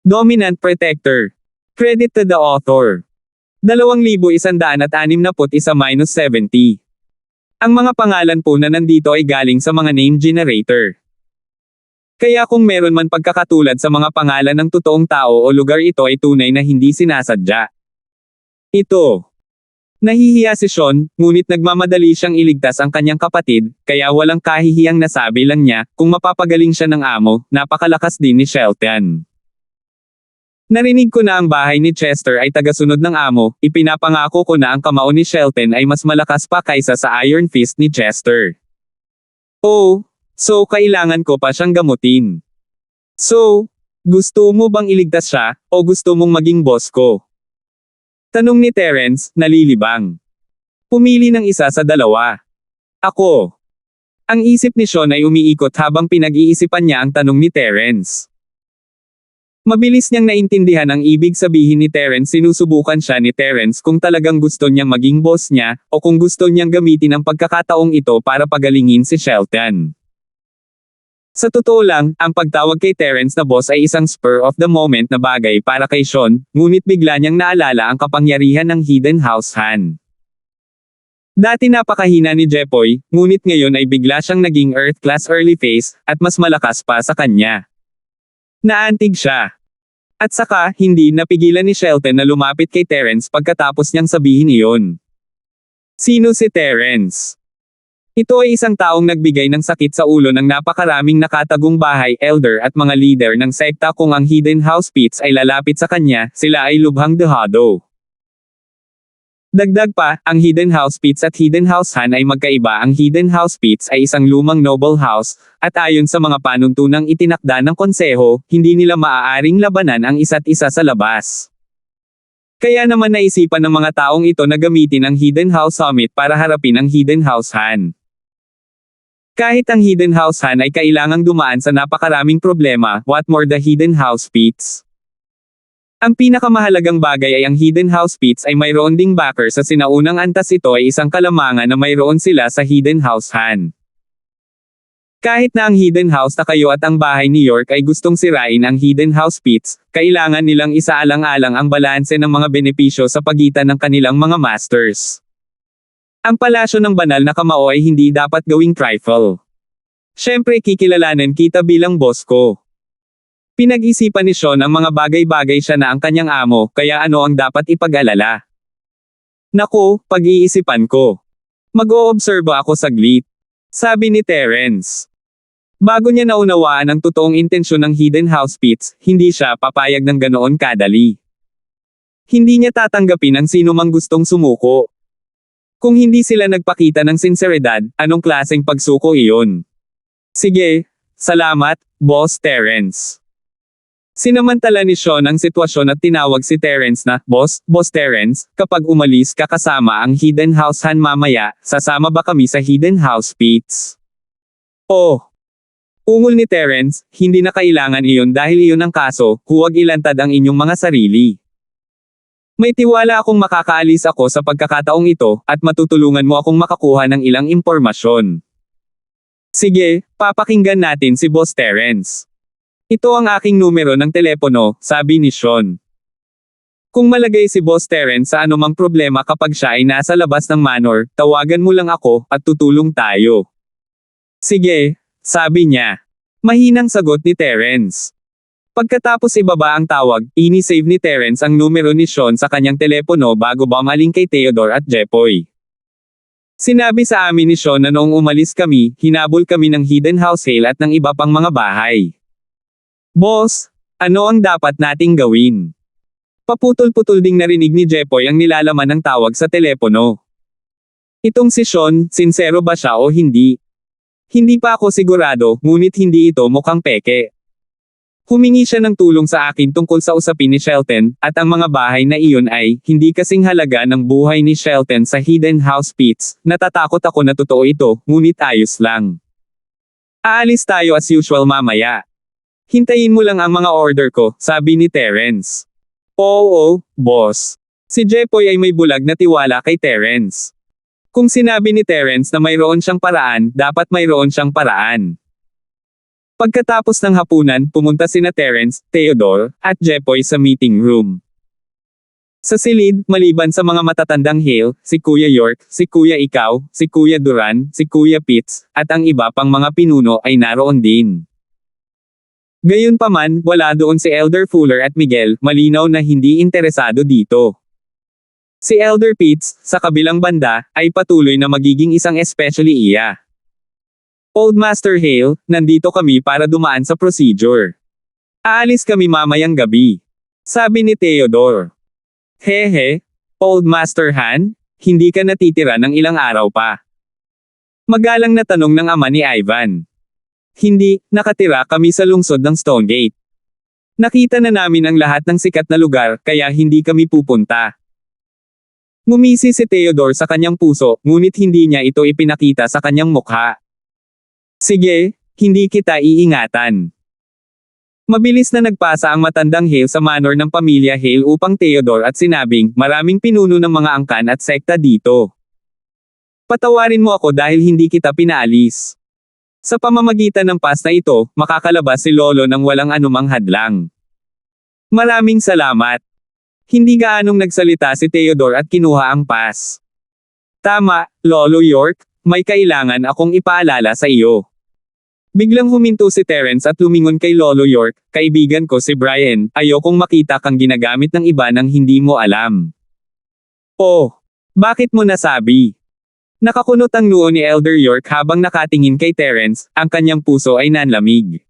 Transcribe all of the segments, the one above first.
Dominant Protector. Credit to the author. 2161-70. Ang mga pangalan po na nandito ay galing sa mga name generator. Kaya kung meron man pagkakatulad sa mga pangalan ng totoong tao o lugar, ito ay tunay na hindi sinasadya. Ito. Nahihiya si Sean, ngunit nagmamadali siyang iligtas ang kanyang kapatid, kaya walang kahihiyang nasabi lang niya, kung mapapagaling siya ng amo, napakalakas din ni Shelton. Narinig ko na ang bahay ni Chester ay tagasunod ng amo, ipinapangako ko na ang kamao ni Shelton ay mas malakas pa kaysa sa Iron Fist ni Chester. Oh, so kailangan ko pa siyang gamutin. So, gusto mo bang iligtas siya, o gusto mong maging boss ko? Tanong ni Terence, nalilibang. Pumili ng isa sa dalawa. Ako. Ang isip ni Sean ay umiikot habang pinag-iisipan niya ang tanong ni Terence. Mabilis niyang naintindihan ang ibig sabihin ni Terence. Sinusubukan siya ni Terence kung talagang gusto niyang maging boss niya, o kung gusto niyang gamitin ang pagkakataong ito para pagalingin si Shelton. Sa totoo lang, ang pagtawag kay Terence na boss ay isang spur of the moment na bagay para kay Sean, ngunit bigla niyang naalala ang kapangyarihan ng Hidden House Han. Dati napakahina ni Jepoy, ngunit ngayon ay bigla siyang naging Earth Class early phase, at mas malakas pa sa kanya. Naantig siya. At saka, hindi napigilan ni Shelton na lumapit kay Terence pagkatapos niyang sabihin iyon. Sino si Terence? Ito ay isang taong nagbigay ng sakit sa ulo ng napakaraming nakatagong bahay, elder at mga leader ng sekta. Kung ang Hidden House Pits ay lalapit sa kanya, sila ay lubhang dehado. Dagdag pa, ang Hidden House Pits at Hidden House Han ay magkaiba. Ang Hidden House Pits ay isang lumang noble house, at ayon sa mga panuntunang itinakda ng konseho, hindi nila maaaring labanan ang isa't isa sa labas. Kaya naman naisipan ng mga taong ito na gamitin ang Hidden House Summit para harapin ang Hidden House Han. Kahit ang Hidden House Han ay kailangang dumaan sa napakaraming problema, what more the Hidden House Pits? Ang pinakamahalagang bagay ay ang Hidden House Pits ay mayroon ding backer sa sinaunang antas. Ito ay isang kalamangan na mayroon sila sa Hidden House Han. Kahit na ang Hidden House na kayo at ang bahay New York ay gustong sirain ang Hidden House Pits, kailangan nilang isaalang-alang ang balanse ng mga benepisyo sa pagitan ng kanilang mga masters. Ang palasyo ng banal na kamao ay hindi dapat gawing trifle. Siyempre kikilalanin kita bilang boss ko. Pinag-isipan ni Sean ang mga bagay-bagay siya na ang kanyang amo, kaya ano ang dapat ipag-alala? Naku, pag-iisipan ko. Mag-oobserba ako saglit. Sabi ni Terence. Bago niya naunawaan ang totoong intensyon ng Hidden House Pits, hindi siya papayag ng ganoon kadali. Hindi niya tatanggapin ang sino mang gustong sumuko. Kung hindi sila nagpakita ng sinseridad, anong klaseng pagsuko iyon? Sige, salamat, Boss Terence. Sinamantala ni Sean ang sitwasyon at tinawag si Terence na, Boss Terence, kapag umalis ka kasama ang Hidden House Han mamaya, sasama ba kami sa Hidden House Pits? Oh! Ungol ni Terence, hindi na kailangan iyon dahil iyon ang kaso, huwag ilantad ang inyong mga sarili. May tiwala akong makakaalis ako sa pagkakataong ito, at matutulungan mo akong makakuha ng ilang impormasyon. Sige, papakinggan natin si Boss Terence. Ito ang aking numero ng telepono, sabi ni Sean. Kung malagay si Boss Terence sa anumang problema kapag siya ay nasa labas ng manor, tawagan mo lang ako, at tutulong tayo. Sige, sabi niya. Mahinang sagot ni Terence. Pagkatapos ibaba ang tawag, ini-save ni Terence ang numero ni Sean sa kanyang telepono bago bumaling kay Theodore at Jepoy. Sinabi sa amin ni Sean na noong umalis kami, hinabol kami ng Hidden House Hale at ng iba pang mga bahay. Boss, ano ang dapat nating gawin? Paputol-putol ding narinig ni Jepoy ang nilalaman ng tawag sa telepono. Itong si Sean, sinsero ba siya o hindi? Hindi pa ako sigurado, ngunit hindi ito mukhang peke. Humingi siya ng tulong sa akin tungkol sa usapin ni Shelton, at ang mga bahay na iyon ay, hindi kasing halaga ng buhay ni Shelton sa Hidden House Pits. Natatakot ako na totoo ito, ngunit ayos lang. Aalis tayo as usual mamaya. Hintayin mo lang ang mga order ko, sabi ni Terence. Oo, boss. Si Jepoy ay may bulag na tiwala kay Terence. Kung sinabi ni Terence na mayroon siyang paraan, dapat mayroon siyang paraan. Pagkatapos ng hapunan, pumunta sina Terence, Theodore, at Jepoy sa meeting room. Sa silid, maliban sa mga matatandang Hale, si Kuya York, si Kuya Ikaw, si Kuya Duran, si Kuya Pitts, at ang iba pang mga pinuno ay naroon din. Gayunpaman, wala doon si Elder Fuller at Miguel, malinaw na hindi interesado dito. Si Elder Pitts, sa kabilang banda, ay patuloy na magiging isang especially iya. Old Master Hale, nandito kami para dumaan sa procedure. Aalis kami mamayang gabi. Sabi ni Theodore. Hehe, Old Master Han, hindi ka natitira ng ilang araw pa. Magalang na tanong ng ama ni Ivan. Hindi, nakatira kami sa lungsod ng Stonegate. Nakita na namin ang lahat ng sikat na lugar, kaya hindi kami pupunta. Ngumisi si Theodore sa kanyang puso, ngunit hindi niya ito ipinakita sa kanyang mukha. Sige, hindi kita iingatan. Mabilis na nagpasa ang matandang Hale sa manor ng pamilya Hale upang Theodore at sinabing, maraming pinuno ng mga angkan at sekta dito. Patawarin mo ako dahil hindi kita pinaalis. Sa pamamagitan ng pass na ito, makakalabas si Lolo ng walang anumang hadlang. Maraming salamat. Hindi gaanong nagsalita si Theodore at kinuha ang pass. Tama, Lolo York, may kailangan akong ipaalala sa iyo. Biglang huminto si Terence at lumingon kay Lolo York, kaibigan ko si Brian, ayokong makita kang ginagamit ng iba nang hindi mo alam. Oh, bakit mo nasabi? Nakakunot ang noo ni Elder York habang nakatingin kay Terence, ang kanyang puso ay nanlamig.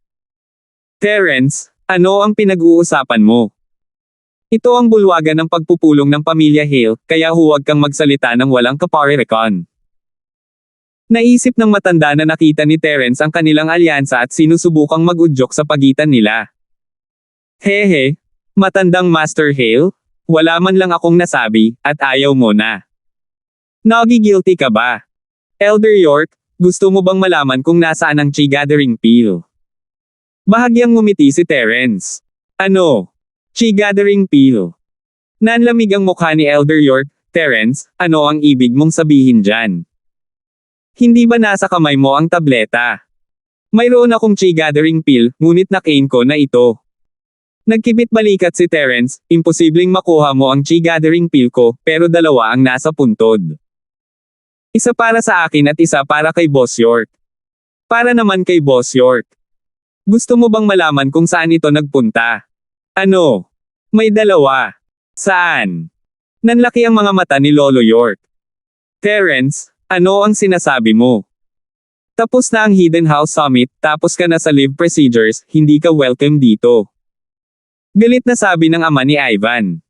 Terence, ano ang pinag-uusapan mo? Ito ang bulwagan ng pagpupulong ng pamilya Hale, kaya huwag kang magsalita ng walang kaparerekon. Naisip ng matanda na nakita ni Terence ang kanilang alyansa at sinusubukang mag-udyok sa pagitan nila. Hehe, matandang Master Hale, wala man lang akong nasabi, at ayaw mo na. Nagigilty ka ba? Elder York, gusto mo bang malaman kung nasaan ang Chi Gathering Peel? Bahagyang ngumiti si Terence. Ano? Chi Gathering Peel. Nanlamig ang mukha ni Elder York. Terence, ano ang ibig mong sabihin dyan? Hindi ba nasa kamay mo ang tableta? Mayroon akong Chi Gathering Peel, ngunit nakain ko na ito. Nagkibit balikat si Terence, imposibleng makuha mo ang Chi Gathering Peel ko, pero dalawa ang nasa puntod. Isa para sa akin at isa para kay Boss York. Para naman kay Boss York. Gusto mo bang malaman kung saan ito nagpunta? Ano? May dalawa. Saan? Nanlaki ang mga mata ni Lolo York. Terence, ano ang sinasabi mo? Tapos na ang Hidden House Summit, tapos ka na sa live procedures, hindi ka welcome dito. Galit na sabi ng ama ni Ivan.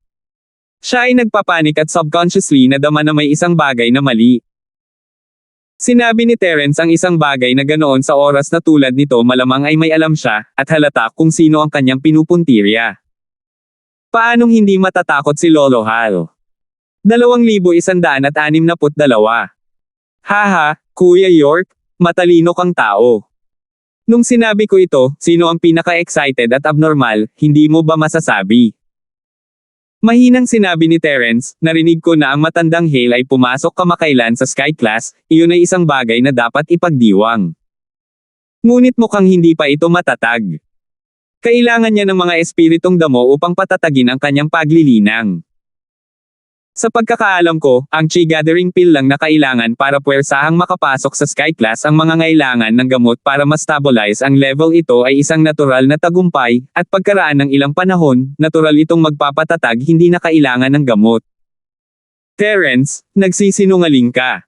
Siya ay nagpapanik at subconsciously nadama na may isang bagay na mali. Sinabi ni Terence ang isang bagay na ganoon sa oras na tulad nito malamang ay may alam siya, at halata kung sino ang kanyang pinupuntirya. Paanong hindi matatakot si Lolo Hal? 2162. Haha, Kuya York, matalino kang tao. Nung sinabi ko ito, sino ang pinaka-excited at abnormal, hindi mo ba masasabi? Mahinang sinabi ni Terence, narinig ko na ang matandang Hale ay pumasok kamakailan sa Sky Class, iyon ay isang bagay na dapat ipagdiwang. Ngunit mukhang hindi pa ito matatag. Kailangan niya ng mga espiritong damo upang patatagin ang kanyang paglilinang. Sa pagkakaalam ko, ang Chi Gathering Peel lang na kailangan para puwersahang makapasok sa Sky Class ang mga ngailangan ng gamot para ma-stabilize ang level ito ay isang natural na tagumpay, at pagkaraan ng ilang panahon, natural itong magpapatatag hindi na kailangan ng gamot. Terence, nagsisinungaling ka.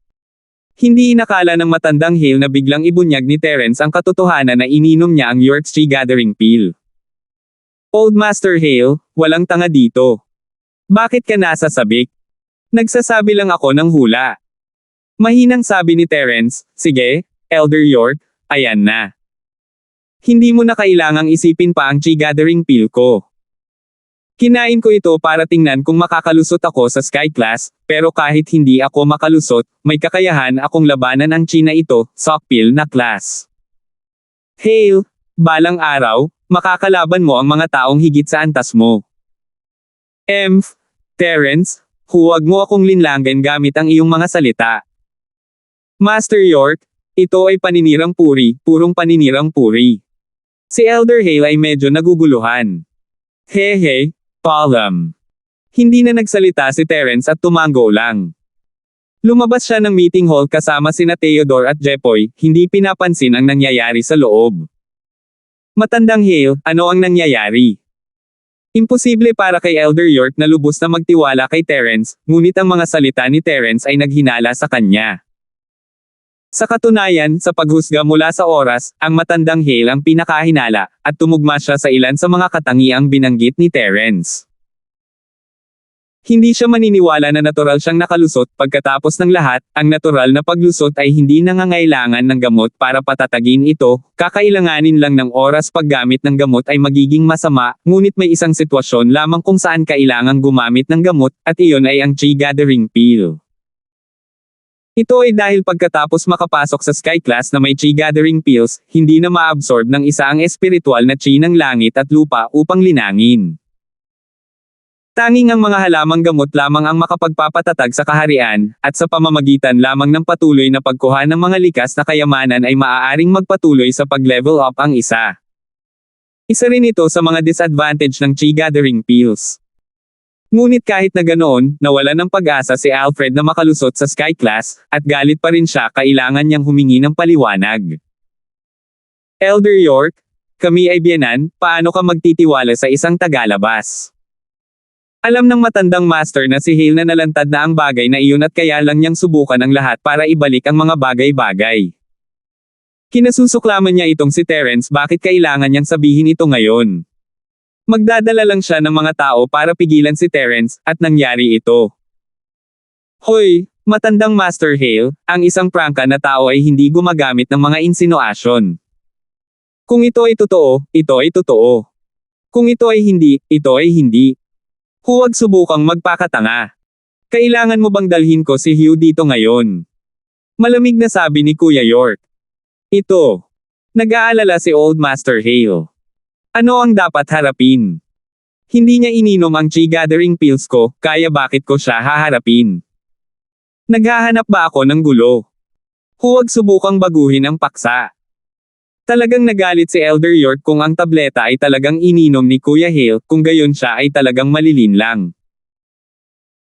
Hindi inakala ng matandang Hale na biglang ibunyag ni Terence ang katotohanan na ininom niya ang York's Chi Gathering Peel. Old Master Hale, walang tanga dito. Bakit ka nasa sabik? Nagsasabi lang ako ng hula. Mahinang sabi ni Terence, sige, Elder York, ayan na. Hindi mo na kailangang isipin pa ang Chi Gathering Peel ko. Kinain ko ito para tingnan kung makakalusot ako sa Sky Class, pero kahit hindi ako makalusot, may kakayahan akong labanan ang Chi na ito, Sockpeel na class. Hale, balang araw, makakalaban mo ang mga taong higit sa antas mo. Terence, huwag mo akong linlangin gamit ang iyong mga salita. Master York, ito ay paninirang puri, purong paninirang puri. Si Elder Hale ay medyo naguguluhan. Hehe, Palm. Hindi na nagsalita si Terence at tumango lang. Lumabas siya ng meeting hall kasama sina Theodore at Jepoy, hindi pinapansin ang nangyayari sa loob. Matandang Hale, ano ang nangyayari? Imposible para kay Elder York na lubos na magtiwala kay Terence, ngunit ang mga salita ni Terence ay naghinala sa kanya. Sa katunayan, sa paghusga mula sa oras, ang matandang Hale ang pinakahinala, at tumugma siya sa ilan sa mga katangiang binanggit ni Terence. Hindi siya maniniwala na natural siyang nakalusot. Pagkatapos ng lahat, ang natural na paglusot ay hindi nangangailangan ng gamot para patatagin ito, kakailanganin lang ng oras. Paggamit ng gamot ay magiging masama, ngunit may isang sitwasyon lamang kung saan kailangang gumamit ng gamot, at iyon ay ang Chi Gathering Pill. Ito ay dahil pagkatapos makapasok sa Sky Class na may Chi Gathering Pills, hindi na ma-absorb ng isa ang espiritual na Chi ng langit at lupa upang linangin. Tanging ang mga halamang gamot lamang ang makapagpapatatag sa kaharian, at sa pamamagitan lamang ng patuloy na pagkuha ng mga likas na kayamanan ay maaaring magpatuloy sa pag-level up ang isa. Isa rin ito sa mga disadvantage ng Chi Gathering Pills. Ngunit kahit na ganoon, nawalan ng pag-asa si Alfred na makalusot sa Sky Class, at galit pa rin siya. Kailangan niyang humingi ng paliwanag. Elder York, kami ay biyenan, paano ka magtitiwala sa isang tagalabas? Alam ng matandang master na si Hale na nalantad na ang bagay na iyon at kaya lang niyang subukan ang lahat para ibalik ang mga bagay-bagay. Kinasusuklaman niya itong si Terence. Bakit kailangan niyang sabihin ito ngayon? Magdadala lang siya ng mga tao para pigilan si Terence, at nangyari ito. Hoy, matandang Master Hale, ang isang prangka na tao ay hindi gumagamit ng mga insinuasyon. Kung ito ay totoo, ito ay totoo. Kung ito ay hindi, ito ay hindi. Huwag subukang magpakatanga. Kailangan mo bang dalhin ko si Hugh dito ngayon? Malamig na sabi ni Kuya York. Ito. Nag-aalala si Old Master Hale. Ano ang dapat harapin? Hindi niya ininom ang Chi Gathering Pills ko, kaya bakit ko siya haharapin? Naghahanap ba ako ng gulo? Huwag subukang baguhin ang paksa. Talagang nagalit si Elder York kung ang tableta ay talagang ininom ni Kuya Hale, kung gayon siya ay talagang malilinlang.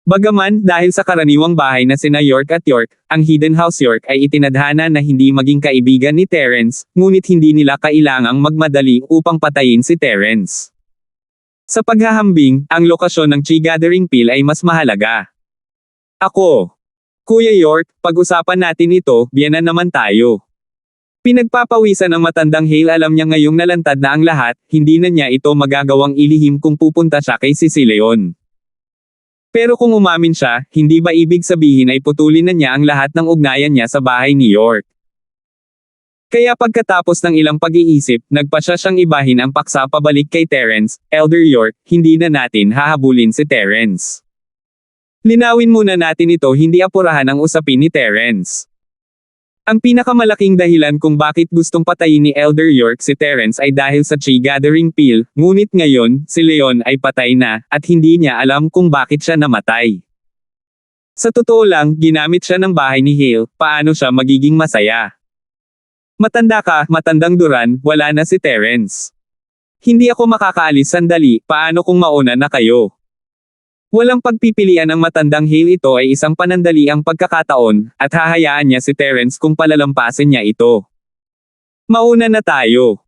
Bagaman, dahil sa karaniwang bahay na sina York at York, ang Hidden House York ay itinadhana na hindi maging kaibigan ni Terence, ngunit hindi nila kailangang magmadali upang patayin si Terence. Sa paghahambing, ang lokasyon ng Chi Gathering Pill ay mas mahalaga. Ako. Kuya York, pag-usapan natin ito, biyenan naman tayo. Pinagpapawisan ng matandang Hale. Alam niya ngayong nalantad na ang lahat, hindi na niya ito magagawang ilihim kung pupunta siya kay Sicilion. Pero kung umamin siya, hindi ba ibig sabihin ay putulin na niya ang lahat ng ugnayan niya sa bahay ni York? Kaya pagkatapos ng ilang pag-iisip, nagpasya siyang ibahin ang paksa pabalik kay Terence. Elder York, hindi na natin hahabulin si Terence. Linawin muna natin ito, hindi apurahan ang usapin ni Terence. Ang pinakamalaking dahilan kung bakit gustong patayin ni Elder York si Terence ay dahil sa Chi Gathering Pill, ngunit ngayon, si Leon ay patay na, at hindi niya alam kung bakit siya namatay. Sa totoo lang, ginamit siya ng bahay ni Hale. Paano siya magiging masaya? Matanda ka, matandang Duran, wala na si Terence. Hindi ako makakaalis sandali, paano kung mauna na kayo? Walang pagpipilian ng matandang Hale. Ito ay isang panandaliang pagkakataon, at hahayaan niya si Terence kung palalampasin niya ito. Mauna na tayo.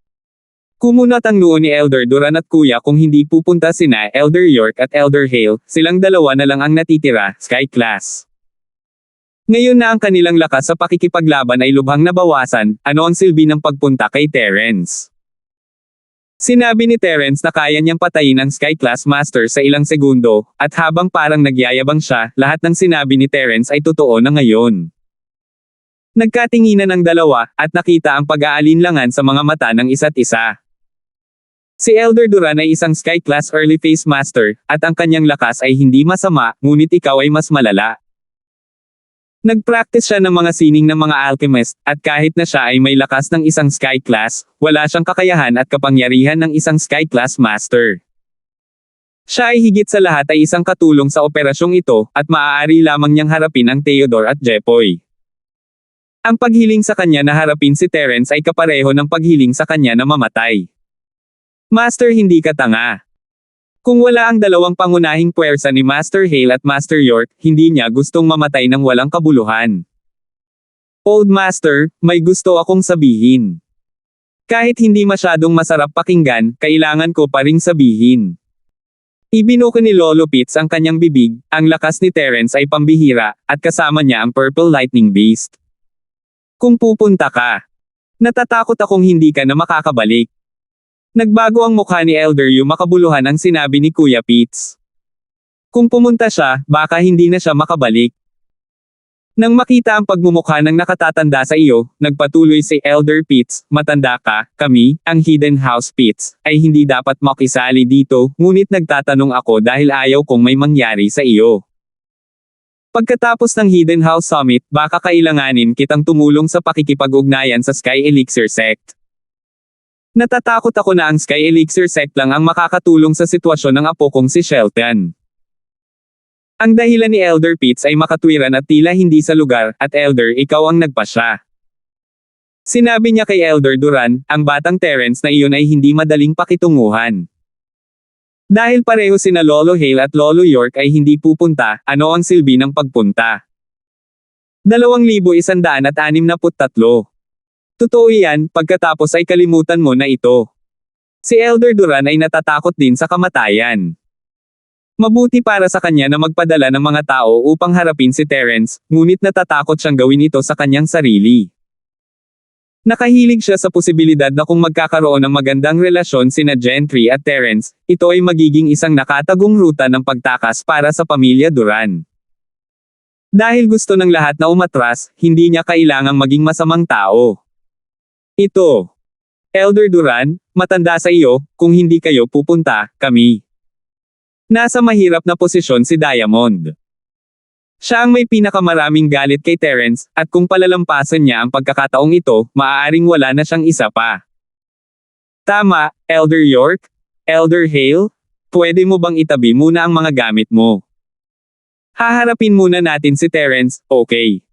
Kumunat ang noo ni Elder Duran at Kuya kung hindi pupunta sina Elder York at Elder Hale, silang dalawa na lang ang natitira, Sky Class. Ngayon na ang kanilang lakas sa pakikipaglaban ay lubhang nabawasan, ano ang silbi ng pagpunta kay Terence? Sinabi ni Terence na kaya niyang patayin ang Sky Class Master sa ilang segundo, at habang parang nagyayabang siya, lahat ng sinabi ni Terence ay totoo na ngayon. Nagkatinginan ang dalawa, at nakita ang pag-aalinlangan sa mga mata ng isa't isa. Si Elder Duran ay isang Sky Class Early Phase Master, at ang kanyang lakas ay hindi masama, ngunit ikaw ay mas malala. Nag-practice siya ng mga sining ng mga alchemist, at kahit na siya ay may lakas ng isang Sky Class, wala siyang kakayahan at kapangyarihan ng isang Sky Class Master. Siya ay higit sa lahat ay isang katulong sa operasyong ito, at maaari lamang niyang harapin ang Theodore at Jepoy. Ang paghiling sa kanya na harapin si Terence ay kapareho ng paghiling sa kanya na mamatay. Master, hindi ka tanga. Kung wala ang dalawang pangunahing puwersa ni Master Hale at Master York, hindi niya gustong mamatay ng walang kabuluhan. Old Master, may gusto akong sabihin. Kahit hindi masyadong masarap pakinggan, kailangan ko pa ring sabihin. Ibinuko ni Lolo Pitts ang kanyang bibig, ang lakas ni Terence ay pambihira, at kasama niya ang Purple Lightning Beast. Kung pupunta ka, natatakot akong hindi ka na makakabalik. Nagbago ang mukha ni Elder Yu, makabuluhan ang sinabi ni Kuya Pitts. Kung pumunta siya, baka hindi na siya makabalik. Nang makita ang pagmumukha ng nakatatanda sa iyo, nagpatuloy si Elder Pitts, matanda ka, kami, ang Hidden House Pitts, ay hindi dapat makisali dito, ngunit nagtatanong ako dahil ayaw kong may mangyari sa iyo. Pagkatapos ng Hidden House Summit, baka kailanganin kitang tumulong sa pakikipag-ugnayan sa Sky Elixir Sect. Natatakot ako na ang Sky Elixir Sect lang ang makakatulong sa sitwasyon ng apo kong si Shelton. Ang dahilan ni Elder Pitts ay makatwiran at tila hindi sa lugar, at Elder, ikaw ang nagpasya. Sinabi niya kay Elder Duran, ang batang Terence na iyon ay hindi madaling pakitunguhan. Dahil pareho sina Lolo Hale at Lolo York ay hindi pupunta, ano ang silbi ng pagpunta? 2,163. Totoo yan, pagkatapos ay kalimutan mo na ito. Si Elder Duran ay natatakot din sa kamatayan. Mabuti para sa kanya na magpadala ng mga tao upang harapin si Terence, ngunit natatakot siyang gawin ito sa kanyang sarili. Nakahilig siya sa posibilidad na kung magkakaroon ng magandang relasyon sina Gentry at Terence, ito ay magiging isang nakatagong ruta ng pagtakas para sa pamilya Duran. Dahil gusto ng lahat na umatras, hindi niya kailangang maging masamang tao. Ito. Elder Duran, matanda sa iyo, kung hindi kayo pupunta, kami. Nasa mahirap na posisyon si Diamond. Siya ang may pinakamaraming galit kay Terence, at kung palalampasan niya ang pagkakataong ito, maaaring wala na siyang isa pa. Tama, Elder York? Elder Hale? Pwede mo bang itabi muna ang mga gamit mo? Haharapin muna natin si Terence, okay?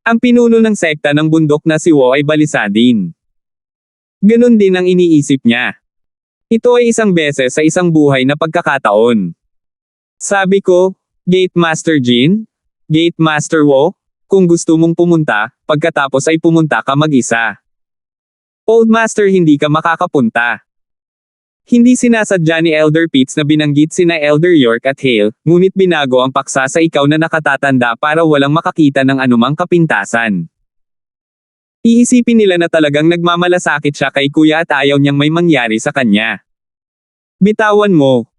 Ang pinuno ng sekta ng bundok na si Wo ay balisa din. Ganon din ang iniisip niya. Ito ay isang beses sa isang buhay na pagkakataon. Sabi ko, Gate Master Jin? Gate Master Wo? Kung gusto mong pumunta, pagkatapos ay pumunta ka mag-isa. Old Master, hindi ka makakapunta. Hindi sinasadya ni Elder Pitts na binanggit sina Elder York at Hale, ngunit binago ang paksa sa ikaw na nakatatanda para walang makakita ng anumang kapintasan. Iisipin nila na talagang nagmamalasakit siya kay kuya at ayaw niyang may mangyari sa kanya. Bitawan mo.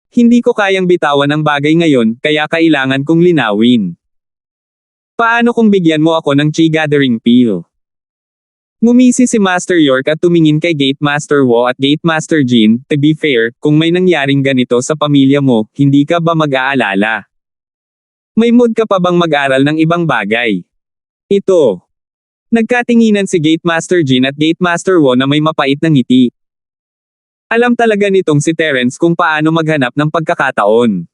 Hindi ko kayang bitawan ang bagay ngayon, kaya kailangan kong linawin. Paano kung bigyan mo ako ng Chi Gathering Pill? Ngumisi si Master York at tumingin kay Gate Master Wo at Gate Master Jin, to be fair, kung may nangyaring ganito sa pamilya mo, hindi ka ba mag-aalala? May mood ka pa bang mag-aral ng ibang bagay? Ito. Nagkatinginan si Gate Master Jin at Gate Master Wo na may mapait na ngiti. Alam talaga nitong si Terence kung paano maghanap ng pagkakataon.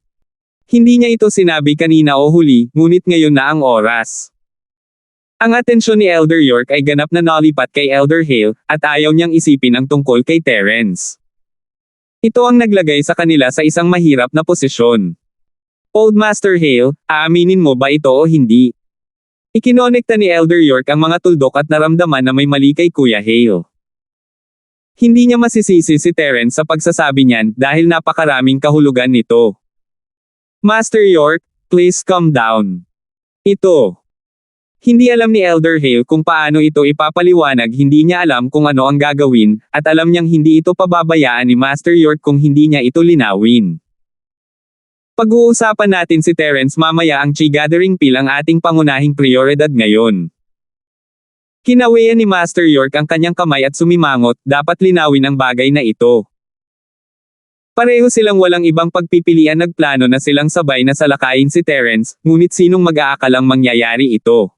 Hindi niya ito sinabi kanina o huli, ngunit ngayon na ang oras. Ang atensyon ni Elder York ay ganap na nalipat kay Elder Hale, at ayaw niyang isipin ang tungkol kay Terence. Ito ang naglagay sa kanila sa isang mahirap na posisyon. Old Master Hale, aaminin mo ba ito o hindi? Ikinonekta ni Elder York ang mga tuldok at naramdaman na may mali kay Kuya Hale. Hindi niya masisisi si Terence sa pagsasabi niyan dahil napakaraming kahulugan nito. Master York, please calm down. Ito. Hindi alam ni Elder Hale kung paano ito ipapaliwanag, hindi niya alam kung ano ang gagawin, at alam niyang hindi ito pababayaan ni Master York kung hindi niya ito linawin. Pag-uusapan natin si Terence mamaya, ang Chi Gathering Pill ang ating pangunahing prioridad ngayon. Kinawayan ni Master York ang kanyang kamay at sumimangot, dapat linawin ang bagay na ito. Pareho silang walang ibang pagpipilian, nagplano na silang sabay na salakayin si Terence, ngunit sinong mag-aakalang mangyayari ito?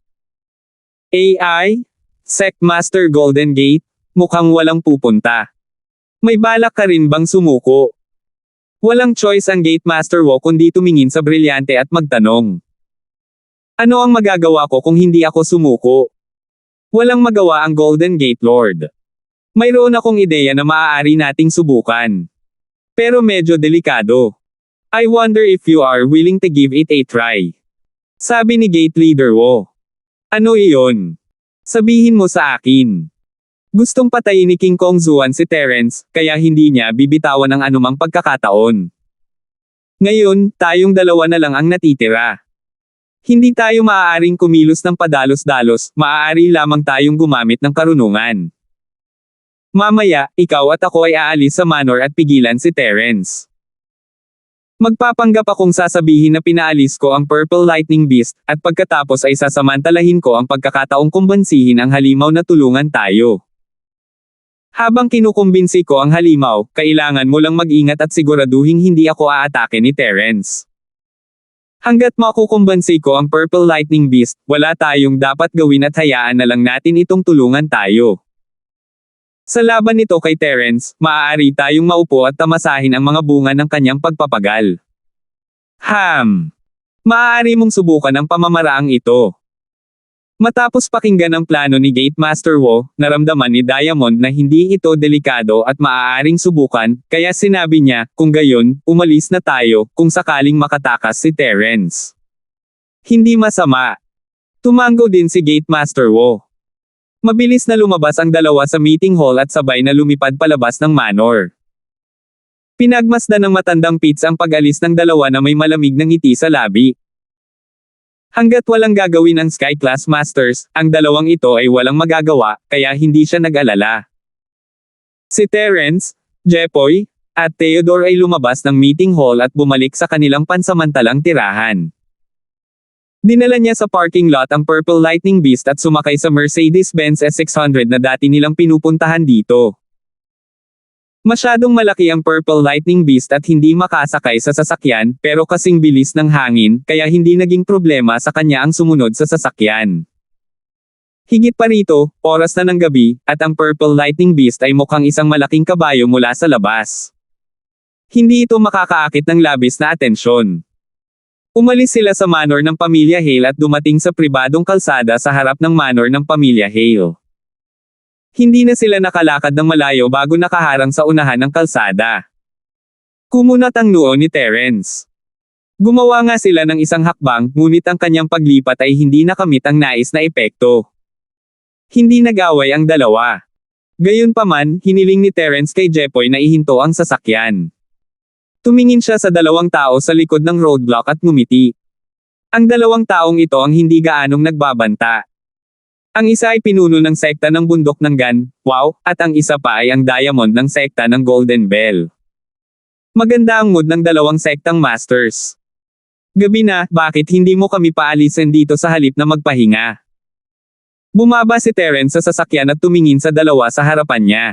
AI? Sect Master Golden Gate? Mukhang walang pupunta. May balak ka rin bang sumuko? Walang choice ang Gate Master Wo kundi tumingin sa brilyante at magtanong. Ano ang magagawa ko kung hindi ako sumuko? Walang magawa ang Golden Gate Lord. Mayroon akong ideya na maaari nating subukan. Pero medyo delikado. I wonder if you are willing to give it a try. Sabi ni Gate Leader Wo. Ano iyon? Sabihin mo sa akin. Gustong patayin ni King Kong Zuan si Terence, kaya hindi niya bibitawan ang anumang pagkakataon. Ngayon, tayong dalawa na lang ang natitira. Hindi tayo maaaring kumilos ng padalos-dalos, maaari lamang tayong gumamit ng karunungan. Mamaya, ikaw at ako ay aalis sa manor at pigilan si Terence. Magpapanggap akong sasabihin na pinaalis ko ang Purple Lightning Beast, at pagkatapos ay sasamantalahin ko ang pagkakataong kumbansihin ang halimaw na tulungan tayo. Habang kinukumbinsi ko ang halimaw, kailangan mo lang mag-ingat at siguraduhin hindi ako aatake ni Terence. Hanggat makukumbansi ko ang Purple Lightning Beast, wala tayong dapat gawin at hayaan na lang natin itong tulungan tayo. Sa laban nito kay Terence, maaari tayong maupo at tamasahin ang mga bunga ng kanyang pagpapagal. Maaari mong subukan ang pamamaraang ito. Matapos pakinggan ang plano ni Gate Master Wo, naramdaman ni Diamond na hindi ito delikado at maaaring subukan, kaya sinabi niya, kung gayon, umalis na tayo, kung sakaling makatakas si Terence. Hindi masama. Tumango din si Gate Master Wo. Mabilis na lumabas ang dalawa sa meeting hall at sabay na lumipad palabas ng manor. Pinagmasdan ng matandang Pitts ang pag-alis ng dalawa na may malamig na ngiti sa labi. Hanggat walang gagawin ang Sky Class Masters, ang dalawang ito ay walang magagawa, kaya hindi siya nag-alala. Si Terence, Jepoy, at Theodore ay lumabas ng meeting hall at bumalik sa kanilang pansamantalang tirahan. Dinala niya sa parking lot ang Purple Lightning Beast at sumakay sa Mercedes-Benz S600 na dati nilang pinupuntahan dito. Masyadong malaki ang Purple Lightning Beast at hindi makasakay sa sasakyan, pero kasing bilis ng hangin, kaya hindi naging problema sa kanya ang sumunod sa sasakyan. Higit pa rito, oras na ng gabi, at ang Purple Lightning Beast ay mukhang isang malaking kabayo mula sa labas. Hindi ito makakaakit ng labis na atensyon. Umalis sila sa manor ng Pamilya Hale at dumating sa pribadong kalsada sa harap ng manor ng Pamilya Hale. Hindi na sila nakalakad ng malayo bago nakaharang sa unahan ng kalsada. Kumunat ang noo ni Terence. Gumawa nga sila ng isang hakbang, ngunit ang kanyang paglipat ay hindi nakamit ang nais na epekto. Hindi nag-away ang dalawa. Gayunpaman, hiniling ni Terence kay Jepoy na ihinto ang sasakyan. Tumingin siya sa dalawang tao sa likod ng roadblock at ngumiti. Ang dalawang taong ito ang hindi gaanong nagbabanta. Ang isa ay pinuno ng sekta ng Bundok ng Gan, wow, at ang isa pa ay ang Diamond ng sekta ng Golden Bell. Maganda ang mood ng dalawang sektang masters. Gabi na, bakit hindi mo kami paalisin dito sa halip na magpahinga? Bumaba si Terence sa sasakyan at tumingin sa dalawa sa harapan niya.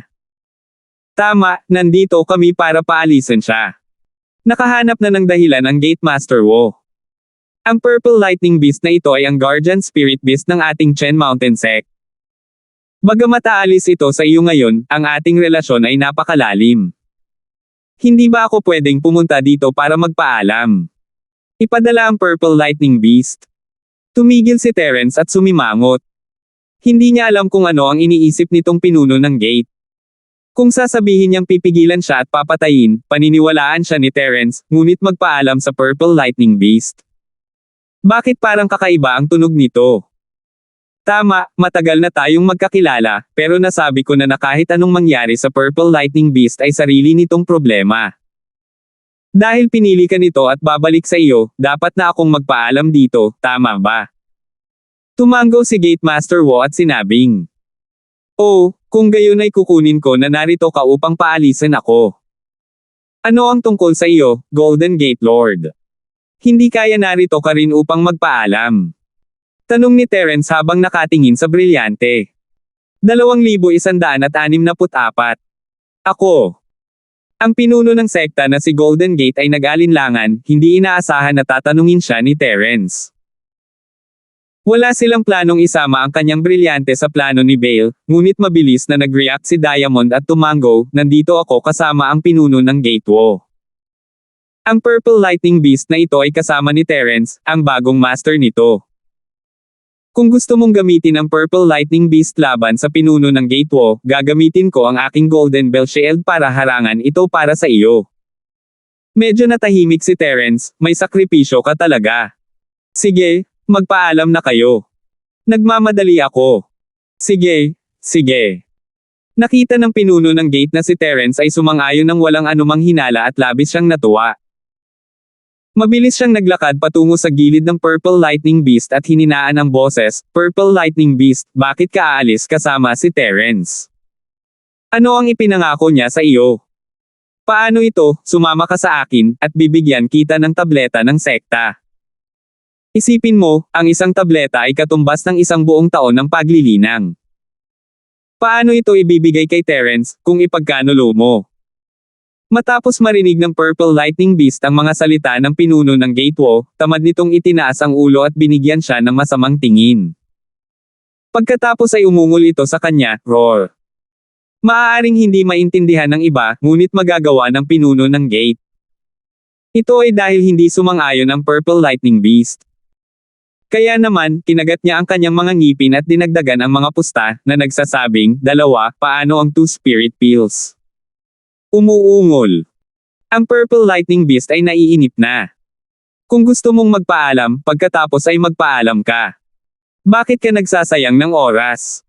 Tama, nandito kami para paalisin siya. Nakahanap na ng dahilan ang Gate Master Wo. Ang Purple Lightning Beast na ito ay ang Guardian Spirit Beast ng ating Chen Mountain Sect. Bagamat aalis ito sa iyo ngayon, ang ating relasyon ay napakalalim. Hindi ba ako pwedeng pumunta dito para magpaalam? Ipadala ang Purple Lightning Beast. Tumigil si Terence at sumimangot. Hindi niya alam kung ano ang iniisip nitong pinuno ng gate. Kung sasabihin niyang pipigilan siya at papatayin, paniniwalaan siya ni Terence, ngunit magpaalam sa Purple Lightning Beast. Bakit parang kakaiba ang tunog nito? Tama, matagal na tayong magkakilala, pero nasabi ko na kahit anong mangyari sa Purple Lightning Beast ay sarili nitong problema. Dahil pinili ka nito at babalik sa iyo, dapat na akong magpaalam dito, tama ba? Tumango si Gate Master Wo at sinabing, "Oh, kung gayon ay kukunin ko na narito ka upang paalisin ako." Ano ang tungkol sa iyo, Golden Gate Lord? Hindi kaya narito ka rin upang magpaalam? Tanong ni Terence habang nakatingin sa brilyante. 2164. Ako. Ang pinuno ng sekta na si Golden Gate ay nag-alinlangan, hindi inaasahan na tatanungin siya ni Terence. Wala silang planong isama ang kanyang brilyante sa plano ni Bale, ngunit mabilis na nag-react si Diamond at tumango, nandito ako kasama ang pinuno ng Gate Wo. Ang Purple Lightning Beast na ito ay kasama ni Terence, ang bagong master nito. Kung gusto mong gamitin ang Purple Lightning Beast laban sa pinuno ng Gatewall, gagamitin ko ang aking Golden Bell Shield para harangan ito para sa iyo. Medyo natahimik si Terence, may sakripisyo ka talaga. Sige, magpaalam na kayo. Nagmamadali ako. Sige, sige. Nakita ng pinuno ng gate na si Terence ay sumang-ayon ng walang anumang hinala at labis siyang natuwa. Mabilis siyang naglakad patungo sa gilid ng Purple Lightning Beast at hininaan ang boses, "Purple Lightning Beast, bakit ka aalis kasama si Terence? Ano ang ipinangako niya sa iyo? Paano ito, sumama ka sa akin, at bibigyan kita ng tableta ng sekta?" Isipin mo, ang isang tableta ay katumbas ng isang buong taon ng paglilinang. Paano ito ibibigay kay Terence, kung ipagkanulo mo? Matapos marinig ng Purple Lightning Beast ang mga salita ng pinuno ng Gatewall, tamad nitong itinaas ang ulo at binigyan siya ng masamang tingin. Pagkatapos ay umungol ito sa kanya, roar. Maaaring hindi maintindihan ng iba, ngunit magagawa ng pinuno ng gate. Ito ay dahil hindi sumang-ayon ang Purple Lightning Beast. Kaya naman, kinagat niya ang kanyang mga ngipin at dinagdagan ang mga pusta, na nagsasabing, "Dalawa, paano ang 2 spirit pills?" Umuungol. Ang Purple Lightning Beast ay naiinip na. Kung gusto mong magpaalam, pagkatapos ay magpaalam ka. Bakit ka nagsasayang ng oras?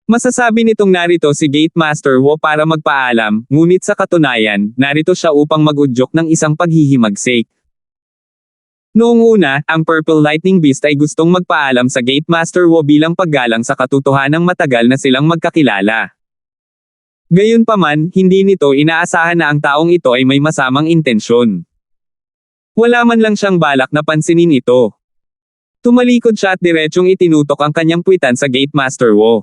Masasabi nitong narito si Gate Master Wo para magpaalam, ngunit sa katunayan, narito siya upang mag-udyok ng isang paghihimagsik. Noong una, ang Purple Lightning Beast ay gustong magpaalam sa Gate Master Wo bilang paggalang sa katotohanang matagal na silang magkakilala. Gayunpaman, hindi nito inaasahan na ang taong ito ay may masamang intensyon. Wala man lang siyang balak na pansinin ito. Tumalikod siya at diretsyong itinutok ang kanyang puwitan sa Gate Master Wo.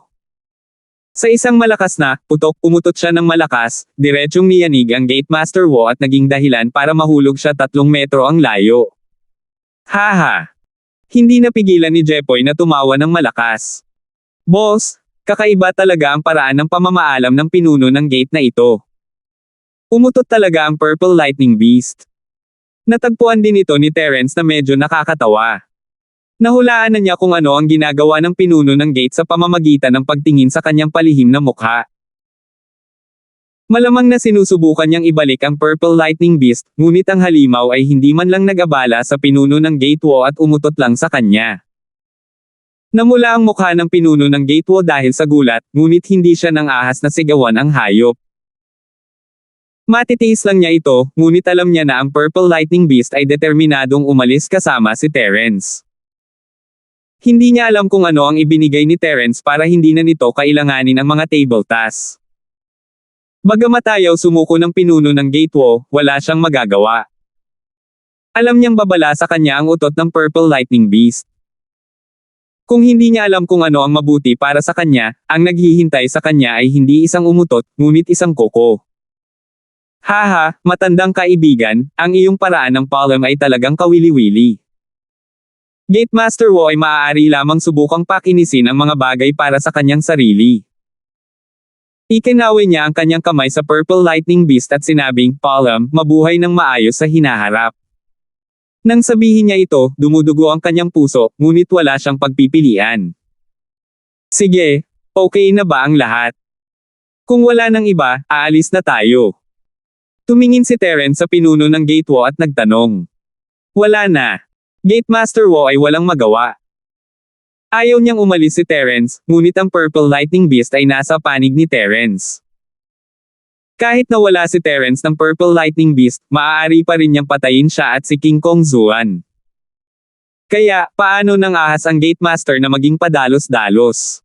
Sa isang malakas na putok, umutot siya ng malakas, diretsyong niyanig ang Gate Master Wo at naging dahilan para mahulog siya 3 metro ang layo. Haha! Hindi napigilan ni Jepoy na tumawa ng malakas. Boss, kakaiba talaga ang paraan ng pamamaalam ng pinuno ng gate na ito. Umutot talaga ang Purple Lightning Beast. Natagpuan din ito ni Terence na medyo nakakatawa. Nahulaan na niya kung ano ang ginagawa ng pinuno ng gate sa pamamagitan ng pagtingin sa kanyang palihim na mukha. Malamang na sinusubukan niyang ibalik ang Purple Lightning Beast, ngunit ang halimaw ay hindi man lang nag-abala sa pinuno ng Gatewall at umutot lang sa kanya. Namula ang mukha ng pinuno ng Gatewall dahil sa gulat, ngunit hindi siya nang ahas na sigawan ang hayop. Matitiis lang niya ito, ngunit alam niya na ang Purple Lightning Beast ay determinadong umalis kasama si Terence. Hindi niya alam kung ano ang ibinigay ni Terence para hindi na nito kailanganin ang mga table tasks. Bagamat ayaw sumuko ng pinuno ng Gatewall, wala siyang magagawa. Alam niyang babala sa kanya ang utot ng Purple Lightning Beast. Kung hindi niya alam kung ano ang mabuti para sa kanya, ang naghihintay sa kanya ay hindi isang umutot, ngunit isang koko. Haha, matandang kaibigan, ang iyong paraan ng palm ay talagang kawili-wili. Gate Master Wo ay maaari lamang subukang pakinisin ang mga bagay para sa kanyang sarili. Ikinaway niya ang kanyang kamay sa Purple Lightning Beast at sinabing, "Palm, mabuhay ng maayos sa hinaharap." Nang sabihin niya ito, dumudugo ang kanyang puso, ngunit wala siyang pagpipilian. Sige, okay na ba ang lahat? Kung wala nang iba, aalis na tayo. Tumingin si Terence sa pinuno ng Gatewall at nagtanong. Wala na. Gate Master Wo ay walang magawa. Ayaw niyang umalis si Terence, ngunit ang Purple Lightning Beast ay nasa panig ni Terence. Kahit nawala si Terence ng Purple Lightning Beast, maaari pa rin niyang patayin siya at si King Kong Zuan. Kaya, paano nang ahas ang Gate Master na maging padalos-dalos?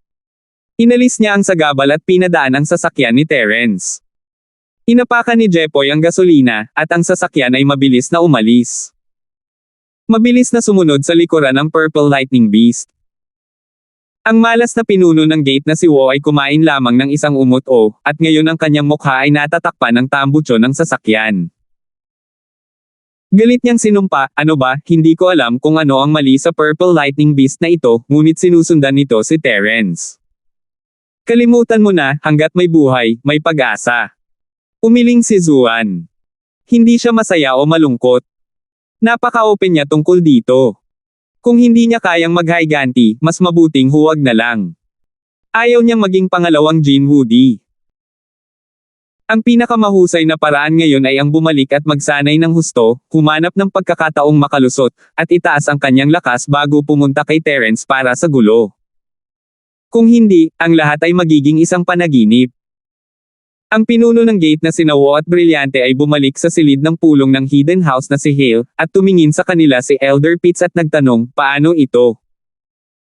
Inalis niya ang sagabal at pinadaan ang sasakyan ni Terence. Inapakan ni Jepoy ang gasolina, at ang sasakyan ay mabilis na umalis. Mabilis na sumunod sa likuran ng Purple Lightning Beast. Ang malas na pinuno ng gate na si Wo ay kumain lamang ng isang umut-o, at ngayon ang kanyang mukha ay natatakpan ng tambutso ng sasakyan. Galit niyang sinumpa, "Ano ba, hindi ko alam kung ano ang mali sa Purple Lightning Beast na ito, ngunit sinusundan nito si Terence. Kalimutan mo na, hanggat may buhay, may pag-asa." Umiling si Zuan. Hindi siya masaya o malungkot. Napaka-open niya tungkol dito. Kung hindi niya kayang maghiganti, mas mabuting huwag na lang. Ayaw niyang maging pangalawang Jean Woody. Ang pinakamahusay na paraan ngayon ay ang bumalik at magsanay ng husto, humanap ng pagkakataong makalusot, at itaas ang kanyang lakas bago pumunta kay Terence para sa gulo. Kung hindi, ang lahat ay magiging isang panaginip. Ang pinuno ng gate na sina Wo at Brilyante ay bumalik sa silid ng pulong ng hidden house na si Hale, at tumingin sa kanila si Elder Pitts at nagtanong, paano ito?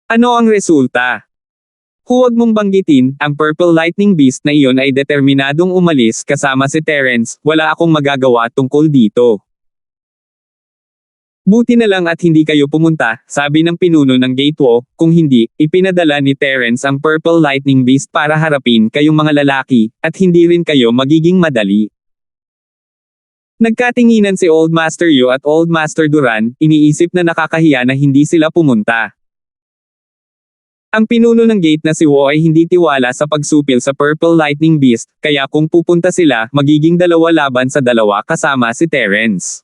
Ano ang resulta? Huwag mong banggitin, ang Purple Lightning Beast na iyon ay determinadong umalis kasama si Terence, wala akong magagawa tungkol dito. Buti na lang at hindi kayo pumunta, sabi ng pinuno ng Gate Wo, kung hindi, ipinadala ni Terence ang Purple Lightning Beast para harapin kayong mga lalaki, at hindi rin kayo magiging madali. Nagkatinginan si Old Master Yu at Old Master Duran, iniisip na nakakahiya na hindi sila pumunta. Ang pinuno ng gate na si Wo ay hindi tiwala sa pagsupil sa Purple Lightning Beast, kaya kung pupunta sila, magiging 2 laban sa 2 kasama si Terence.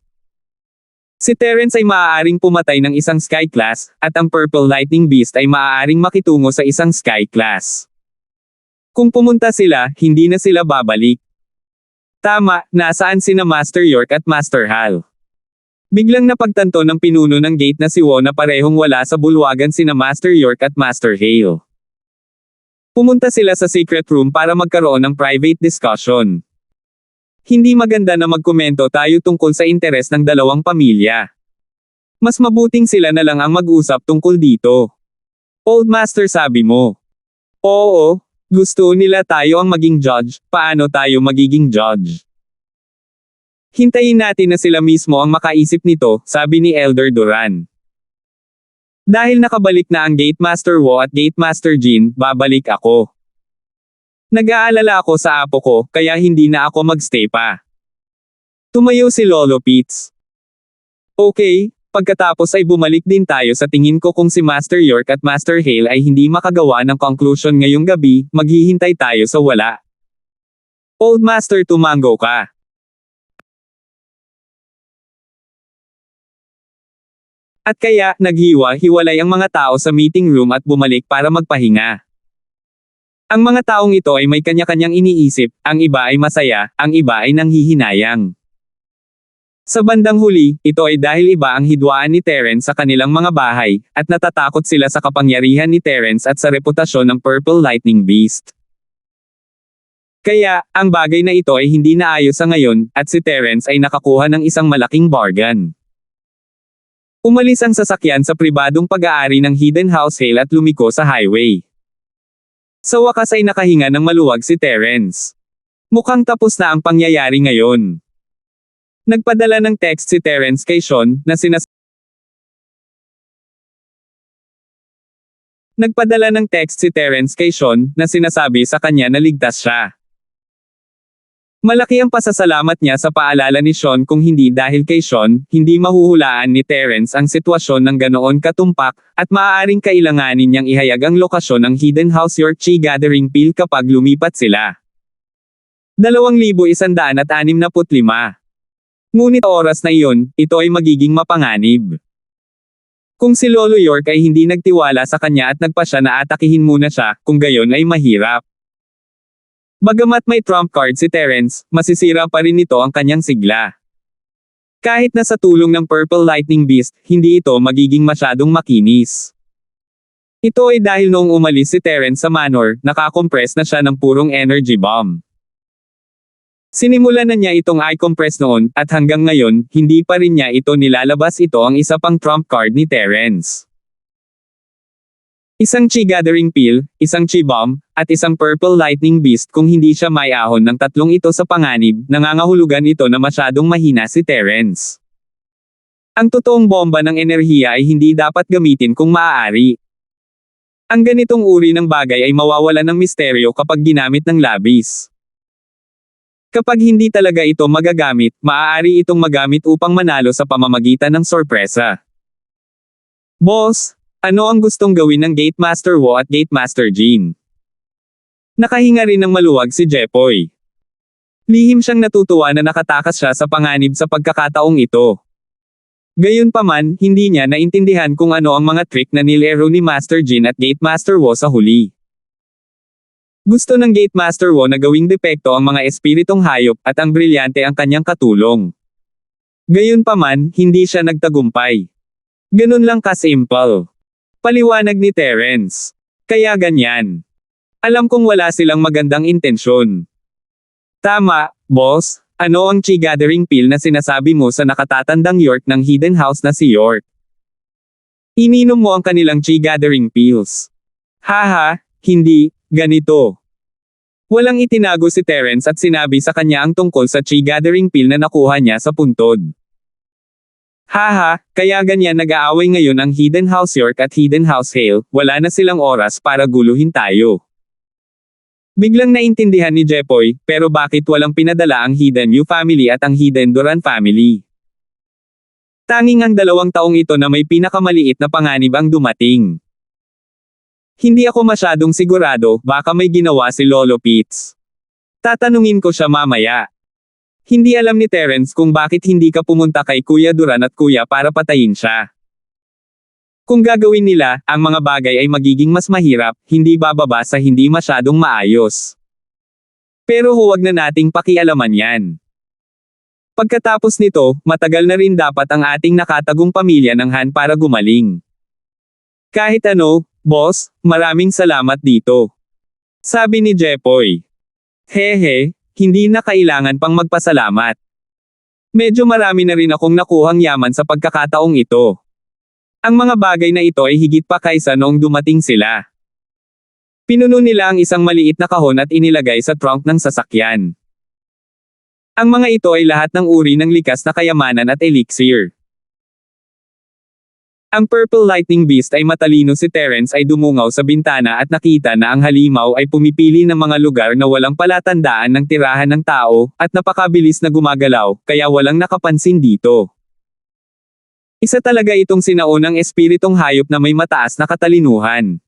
Si Terence ay maaaring pumatay ng isang Sky Class, at ang Purple Lightning Beast ay maaaring makitungo sa isang Sky Class. Kung pumunta sila, hindi na sila babalik. Tama, nasaan sina Master York at Master Hal? Biglang napagtanto ng pinuno ng gate na si Wo na parehong wala sa bulwagan sina Master York at Master Hale. Pumunta sila sa secret room para magkaroon ng private discussion. Hindi maganda na magkomento tayo tungkol sa interes ng dalawang pamilya. Mas mabuting sila na lang ang mag-usap tungkol dito. Old Master, sabi mo. Oo, gusto nila tayo ang maging judge, paano tayo magiging judge? Hintayin natin na sila mismo ang makaisip nito, sabi ni Elder Duran. Dahil nakabalik na ang Gate Master Wo at Gate Master Jin, babalik ako. Nag-aalala ako sa apo ko, kaya hindi na ako magstay pa. Tumayo si Lolo Pitts. Okay, pagkatapos ay bumalik din tayo sa tingin ko kung si Master York at Master Hale ay hindi makagawa ng conclusion ngayong gabi, maghihintay tayo sa wala. Old Master, tumango ka. At kaya, naghiwa-hiwalay ang mga tao sa meeting room at bumalik para magpahinga. Ang mga taong ito ay may kanya-kanyang iniisip, ang iba ay masaya, ang iba ay nanghihinayang. Sa bandang huli, ito ay dahil iba ang hidwaan ni Terence sa kanilang mga bahay, at natatakot sila sa kapangyarihan ni Terence at sa reputasyon ng Purple Lightning Beast. Kaya, ang bagay na ito ay hindi naayos sa ngayon, at si Terence ay nakakuha ng isang malaking bargain. Umalis ang sasakyan sa pribadong pag-aari ng Hidden House Hale at lumiko sa highway. Sa wakas ay nakahinga ng maluwag si Terence. Mukhang tapos na ang pangyayari ngayon. Nagpadala ng text si Terence kay Sean, na sinasabi sa kanya na ligtas siya. Malaki ang pasasalamat niya sa paalala ni Sean, kung hindi dahil kay Sean, hindi mahuhulaan ni Terence ang sitwasyon ng ganoon katumpak, at maaaring kailanganin niyang ihayag ang lokasyon ng Hidden House York Chi Gathering Field kapag lumipat sila. 2165. Ngunit oras na iyon, ito ay magiging mapanganib. Kung si Lolo York ay hindi nagtiwala sa kanya at nagpasya na atakihin muna siya, kung gayon ay mahirap. Bagamat may trump card si Terence, masisira pa rin nito ang kanyang sigla. Kahit na sa tulong ng Purple Lightning Beast, hindi ito magiging masyadong makinis. Ito ay dahil noong umalis si Terence sa manor, nakakompress na siya ng purong energy bomb. Sinimulan na niya itong i-compress noon, at hanggang ngayon, hindi pa rin niya ito nilalabas. Ito ang isa pang trump card ni Terence. Isang Chi Gathering Pill, isang Chi Bomb, at isang Purple Lightning Beast. Kung hindi siya may ahon ng tatlong ito sa panganib, nangangahulugan ito na masyadong mahina si Terence. Ang totoong bomba ng enerhiya ay hindi dapat gamitin kung maaari. Ang ganitong uri ng bagay ay mawawalan ng misteryo kapag ginamit ng labis. Kapag hindi talaga ito magagamit, maaari itong magamit upang manalo sa pamamagitan ng sorpresa. Boss, ano ang gustong gawin ng Gate Master Wo at Gate Master Jin? Nakahinga rin ng maluwag si Jepoy. Lihim siyang natutuwa na nakatakas siya sa panganib sa pagkakataong ito. Gayunpaman, hindi niya naintindihan kung ano ang mga trick na nilaro ni Master Jin at Gate Master Wo sa huli. Gusto ng Gate Master Wo na gawing depekto ang mga espiritong hayop at ang brilyante ang kanyang katulong. Gayunpaman, hindi siya nagtagumpay. Ganun lang kasimple. Paliwanag ni Terence. Kaya ganyan. Alam kong wala silang magandang intensyon. Tama, boss. Ano ang chi gathering pill na sinasabi mo sa nakatatandang York ng hidden house na si York? Ininom mo ang kanilang chi gathering pills. Haha, hindi, ganito. Walang itinago si Terence at sinabi sa kanya ang tungkol sa chi gathering pill na nakuha niya sa puntod. Haha, kaya ganyan nag-aaway ngayon ang hidden house York at hidden house Hale, wala na silang oras para guluhin tayo. Biglang naintindihan ni Jepoy, pero bakit walang pinadala ang Hidden Yu family at ang Hidden Duran family? Tanging ang 2 taong ito na may pinakamaliit na panganib ang dumating. Hindi ako masyadong sigurado, baka may ginawa si Lolo Pitts. Tatanungin ko siya mamaya. Hindi alam ni Terence kung bakit hindi ka pumunta kay Kuya Duran at Kuya para patayin siya. Kung gagawin nila, ang mga bagay ay magiging mas mahirap, hindi bababa sa hindi masyadong maayos. Pero huwag na nating pakialaman yan. Pagkatapos nito, matagal na rin dapat ang ating nakatagong pamilya ng Han para gumaling. Kahit ano, boss, maraming salamat dito. Sabi ni Jepoy. Hehe, hindi na kailangan pang magpasalamat. Medyo marami na rin akong nakuhang yaman sa pagkakataong ito. Ang mga bagay na ito ay higit pa kaysa noong dumating sila. Pinuno nila ang isang maliit na kahon at inilagay sa trunk ng sasakyan. Ang mga ito ay lahat ng uri ng likas na kayamanan at elixir. Ang Purple Lightning Beast ay matalino. Si Terence ay dumungaw sa bintana at nakita na ang halimaw ay pumipili ng mga lugar na walang palatandaan ng tirahan ng tao, at napakabilis na gumagalaw, kaya walang nakapansin dito. Isa talaga itong sinaunang espiritong hayop na may mataas na katalinuhan.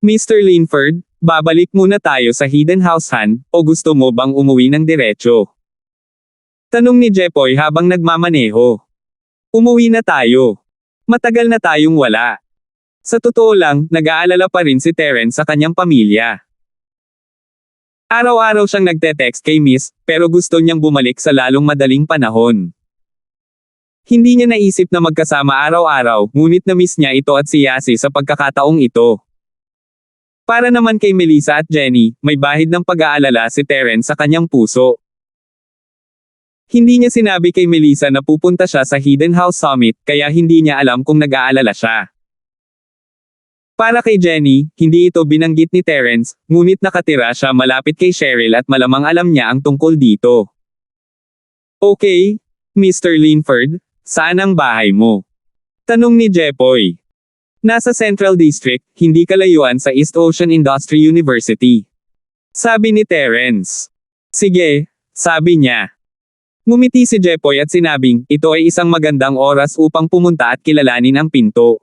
Mr. Linford, babalik muna tayo sa Hidden House Han, o gusto mo bang umuwi ng diretso? Tanong ni Jepoy habang nagmamaneho. Umuwi na tayo. Matagal na tayong wala. Sa totoo lang, nag-aalala pa rin si Terence sa kanyang pamilya. Araw-araw siyang nagte-text kay Miss, pero gusto niyang bumalik sa lalong madaling panahon. Hindi niya naisip na magkasama araw-araw, ngunit na-miss niya ito at si Yasi sa pagkakataong ito. Para naman kay Melissa at Jenny, may bahid ng pag-aalala si Terence sa kanyang puso. Hindi niya sinabi kay Melissa na pupunta siya sa Hidden House Summit, kaya hindi niya alam kung nag-aalala siya. Para kay Jenny, hindi ito binanggit ni Terence, ngunit nakatira siya malapit kay Cheryl at malamang alam niya ang tungkol dito. Okay, Mr. Linford. Saan ang bahay mo? Tanong ni Jepoy. Nasa Central District, hindi kalayuan sa East Ocean Industry University. Sabi ni Terence. Sige, sabi niya. Ngumiti si Jepoy at sinabing, ito ay isang magandang oras upang pumunta at kilalanin ang pinto.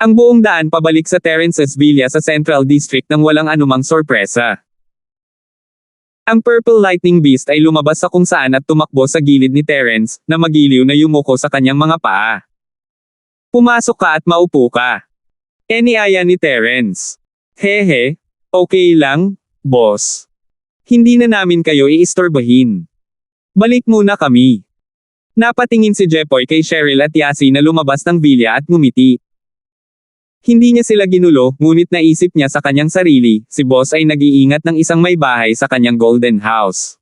Ang buong daan pabalik sa Terence's Villa sa Central District nang walang anumang sorpresa. Ang Purple Lightning Beast ay lumabas sa kung saan at tumakbo sa gilid ni Terence, na magiliw na yumuko sa kanyang mga paa. Pumasok ka at maupo ka. Iniaya ni Terence. Hehe, okay lang, boss. Hindi na namin kayo iistorbahin. Balik muna kami. Napatingin si Jepoy kay Cheryl at Yasi na lumabas ng villa at ngumiti. Hindi niya sila ginulo, ngunit naisip niya sa kanyang sarili, si boss ay nag-iingat ng isang may bahay sa kanyang golden house.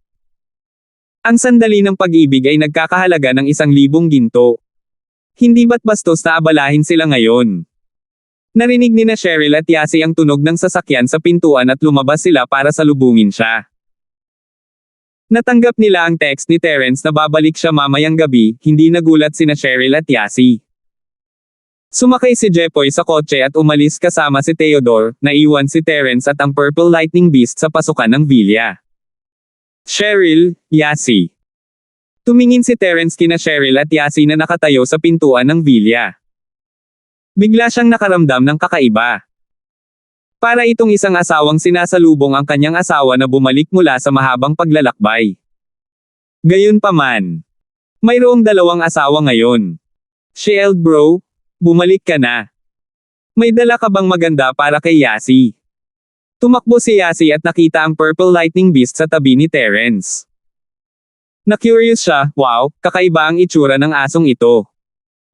Ang sandali ng pag-ibig ay nagkakahalaga ng 1,000 ginto. Hindi ba't bastos na abalahin sila ngayon? Narinig ni na Cheryl at Yasi ang tunog ng sasakyan sa pintuan at lumabas sila para salubungin siya. Natanggap nila ang text ni Terence na babalik siya mamayang gabi, hindi nagulat sina Cheryl at Yasi. Sumakay si Jepoy sa kotse at umalis kasama si Theodore, naiwan si Terence at ang Purple Lightning Beast sa pasukan ng villa. Cheryl, Yasi. Tumingin si Terence kina Cheryl at Yasi na nakatayo sa pintuan ng villa. Bigla siyang nakaramdam ng kakaiba. Para itong isang asawang sinasalubong ang kanyang asawa na bumalik mula sa mahabang paglalakbay. Gayunpaman, Mayroong dalawang asawa ngayon. Shield bro, bumalik ka na. May dala ka bang maganda para kay Yasi? Tumakbo si Yasi at nakita ang Purple Lightning Beast sa tabi ni Terence. Na-curious siya, wow, kakaiba ang itsura ng asong ito.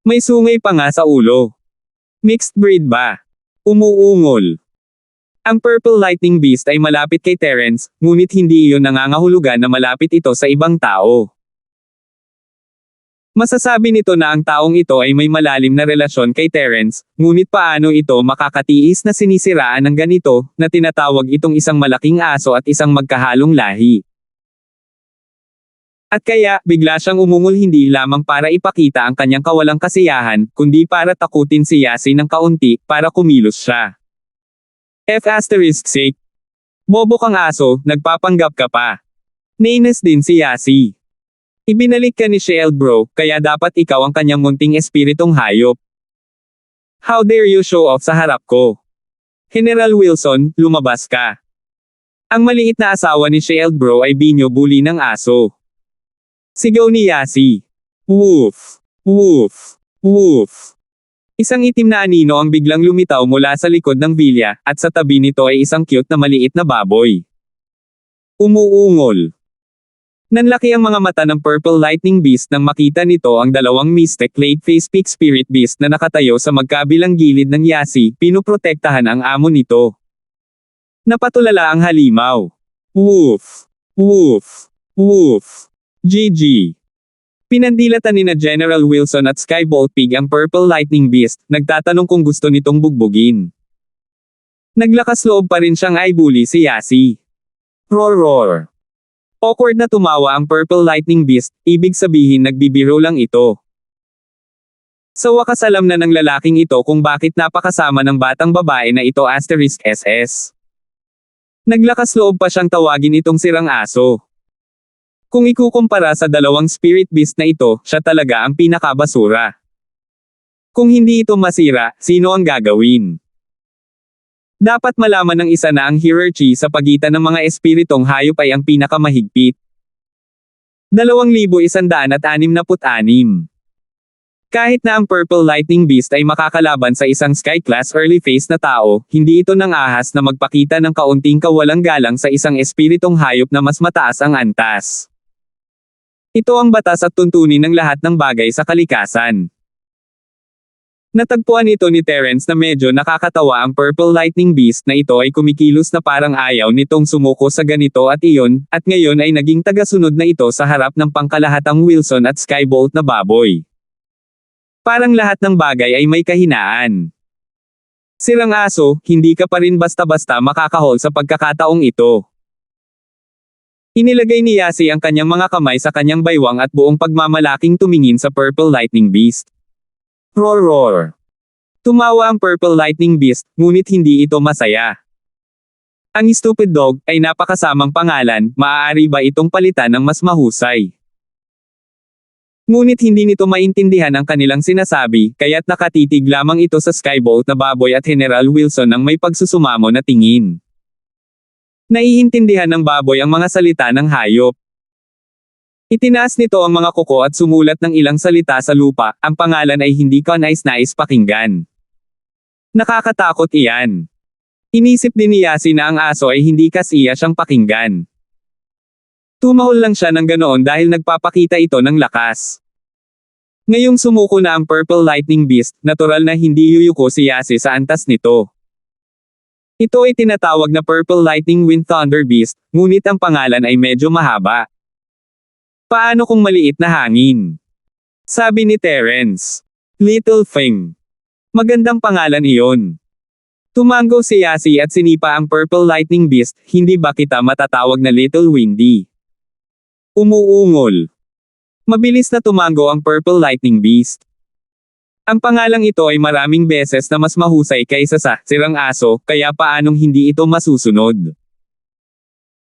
May sungay pa nga sa ulo. Mixed breed ba? Umuungol. Ang Purple Lightning Beast ay malapit kay Terence, ngunit hindi iyon nangangahulugan na malapit ito sa ibang tao. Masasabi nito na ang taong ito ay may malalim na relasyon kay Terence, ngunit paano ito makakatiis na sinisiraan ng ganito, na tinatawag itong isang malaking aso at isang magkahalong lahi. At kaya, bigla siyang umungol hindi lamang para ipakita ang kanyang kawalang kasiyahan, kundi para takutin si Yasi ng kaunti, para kumilos siya. F***sake. Bobo kang aso, nagpapanggap ka pa. Nainis din si Yasi. Ibinalik ka ni Shield bro, kaya dapat ikaw ang kanyang munting espiritong hayop. How dare you show off sa harap ko? General Wilson, lumabas ka. Ang maliit na asawa ni Shield bro ay binyo-bully ng aso. Sigaw ni Yasi. Woof! Woof! Woof! Isang itim na anino ang biglang lumitaw mula sa likod ng vilya, at sa tabi nito ay isang cute na maliit na baboy. Umuungol. Nanlaki ang mga mata ng Purple Lightning Beast nang makita nito ang dalawang Mystic Late Phase Peak Spirit Beast na nakatayo sa magkabilang gilid ng Yasi, pinuprotektahan ang amo nito. Napatulala ang halimaw. Woof! Woof! Woof! GG. Pinandilatan ni na General Wilson at Skybolt Pig ang Purple Lightning Beast, nagtatanong kung gusto nitong bugbugin. Naglakas loob pa rin siyang i-bully si Yasi. Roar roar. Awkward na tumawa ang Purple Lightning Beast, ibig sabihin nagbibiro lang ito. Sa wakas alam na ng lalaking ito kung bakit napakasama ng batang babae na ito *SS. Naglakas loob pa siyang tawagin itong sirang aso. Kung ikukumpara sa dalawang spirit beast na ito, siya talaga ang pinakabasura. Kung hindi ito masira, sino ang gagawin? Dapat malaman ng isa na ang hierarchy sa pagitan ng mga espiritong hayop ay ang pinakamahigpit. 2166. Kahit na ang Purple Lightning Beast ay makakalaban sa isang Sky Class early phase na tao, hindi ito nang ahas na magpakita ng kaunting kawalang galang sa isang espiritong hayop na mas mataas ang antas. Ito ang batas at tuntunin ng lahat ng bagay sa kalikasan. Natagpuan ito ni Terence na medyo nakakatawa ang Purple Lightning Beast na ito ay kumikilos na parang ayaw nitong sumuko sa ganito at iyon, at ngayon ay naging tagasunod na ito sa harap ng pangkalahatang Wilson at Skybolt na baboy. Parang lahat ng bagay ay may kahinaan. Sirang aso, hindi ka pa rin basta-basta makakahol sa pagkakataong ito. Inilagay ni Yasi ang kanyang mga kamay sa kanyang baywang at buong pagmamalaking tumingin sa Purple Lightning Beast. Roar roar. Tumawa ang Purple Lightning Beast, ngunit hindi ito masaya. Ang stupid dog ay napakasamang pangalan, maaari ba itong palitan ng mas mahusay? Ngunit hindi nito maintindihan ang kanilang sinasabi, kaya't nakatitig lamang ito sa Skybolt na baboy at General Wilson ng may pagsusumamo na tingin. Naiintindihan ng baboy ang mga salita ng hayop. Itinaas nito ang mga kuko at sumulat ng ilang salita sa lupa, ang pangalan ay hindi ko nais pakinggan. Nakakatakot iyan. Inisip din ni Yasi na ang aso ay hindi kasiya siyang pakinggan. Tumahol lang siya ng ganoon dahil nagpapakita ito ng lakas. Ngayong sumuko na ang Purple Lightning Beast, natural na hindi yuyuko si Yasi sa antas nito. Ito ay tinatawag na Purple Lightning Wind Thunder Beast, ngunit ang pangalan ay medyo mahaba. Paano kung maliit na hangin? Sabi ni Terence. Little thing. Magandang pangalan iyon. Tumango si Yasi at sinipa ang Purple Lightning Beast, hindi ba kita matatawag na Little Windy? Umuungol. Mabilis na tumango ang Purple Lightning Beast. Ang pangalang ito ay maraming beses na mas mahusay kaysa sa sirang aso, kaya paanong hindi ito masusunod?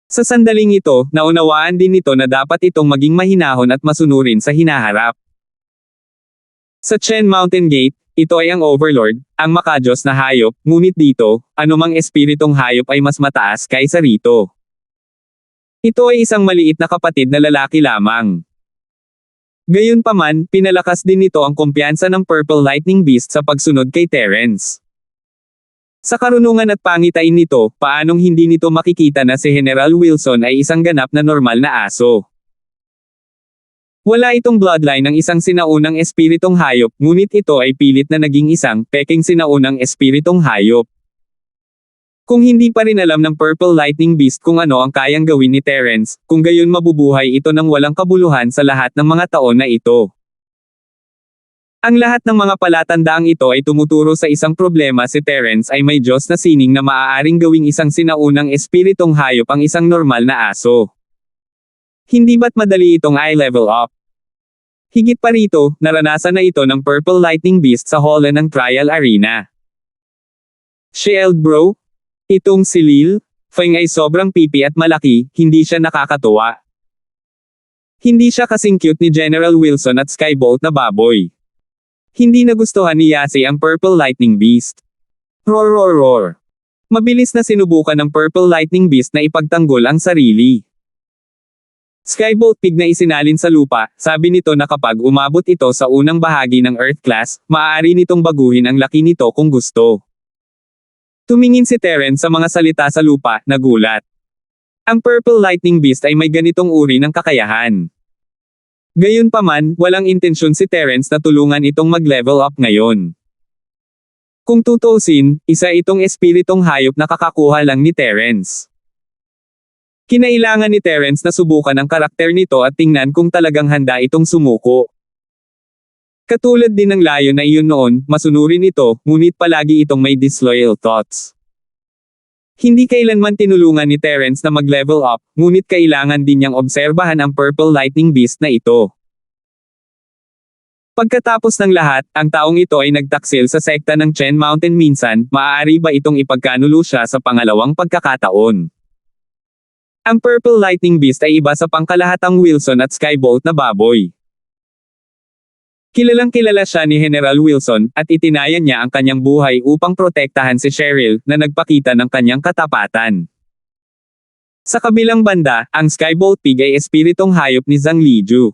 Sa sandaling ito, naunawaan din nito na dapat itong maging mahinahon at masunurin sa hinaharap. Sa Chen Mountain Gate, ito ay ang Overlord, ang makadiyos na hayop, ngunit dito, anumang espiritong hayop ay mas mataas kaysa rito. Ito ay isang maliit na kapatid na lalaki lamang. Gayunpaman, pinalakas din nito ang kumpiyansa ng Purple Lightning Beast sa pagsunod kay Terence. Sa karunungan at pangitain nito, paanong hindi nito makikita na si General Wilson ay isang ganap na normal na aso. Wala itong bloodline ng isang sinaunang espiritong hayop, ngunit ito ay pilit na naging isang peking sinaunang espiritong hayop. Kung hindi pa rin alam ng Purple Lightning Beast kung ano ang kayang gawin ni Terence, kung gayon mabubuhay ito ng walang kabuluhan sa lahat ng mga taon na ito. Ang lahat ng mga palatandaang ito ay tumuturo sa isang problema: si Terence ay may Diyos na sining na maaaring gawing isang sinaunang espiritong hayop ang isang normal na aso. Hindi ba't madali itong i-level up? Higit pa rito, naranasan na ito ng Purple Lightning Beast sa hall ng trial arena. Shield bro? Itong si Lil Feng ay sobrang pipi at malaki, hindi siya nakakatuwa. Hindi siya kasing cute ni General Wilson at Skybolt na baboy. Hindi nagustuhan ni Yasi ang Purple Lightning Beast. Roar roar roar. Mabilis na sinubukan ng Purple Lightning Beast na ipagtanggol ang sarili. Skybolt pig na isinalin sa lupa, sabi nito na kapag umabot ito sa unang bahagi ng Earth class, maaari nitong baguhin ang laki nito kung gusto. Tumingin si Terence sa mga salita sa lupa, nagulat. Ang Purple Lightning Beast ay may ganitong uri ng kakayahan. Gayunpaman, walang intensyon si Terence na tulungan itong mag-level up ngayon. Kung tutuusin, isa itong espiritong hayop na kakakuha lang ni Terence. Kinailangan ni Terence na subukan ang karakter nito at tingnan kung talagang handa itong sumuko. Katulad din ng layo na iyon noon, masunurin ito, ngunit palagi itong may disloyal thoughts. Hindi kailanman tinulungan ni Terence na mag-level up, ngunit kailangan din niyang obserbahan ang Purple Lightning Beast na ito. Pagkatapos ng lahat, ang taong ito ay nagtaksil sa sekta ng Chen Mountain minsan, maaari ba itong ipagkanulo siya sa pangalawang pagkakataon? Ang Purple Lightning Beast ay iba sa pangkalahatang Wilson at Skybolt na baboy. Kilalang kilala siya ni General Wilson, at itinayan niya ang kanyang buhay upang protektahan si Cheryl, na nagpakita ng kanyang katapatan. Sa kabilang banda, ang Skybolt pig ay espiritong hayop ni Zhang Liju.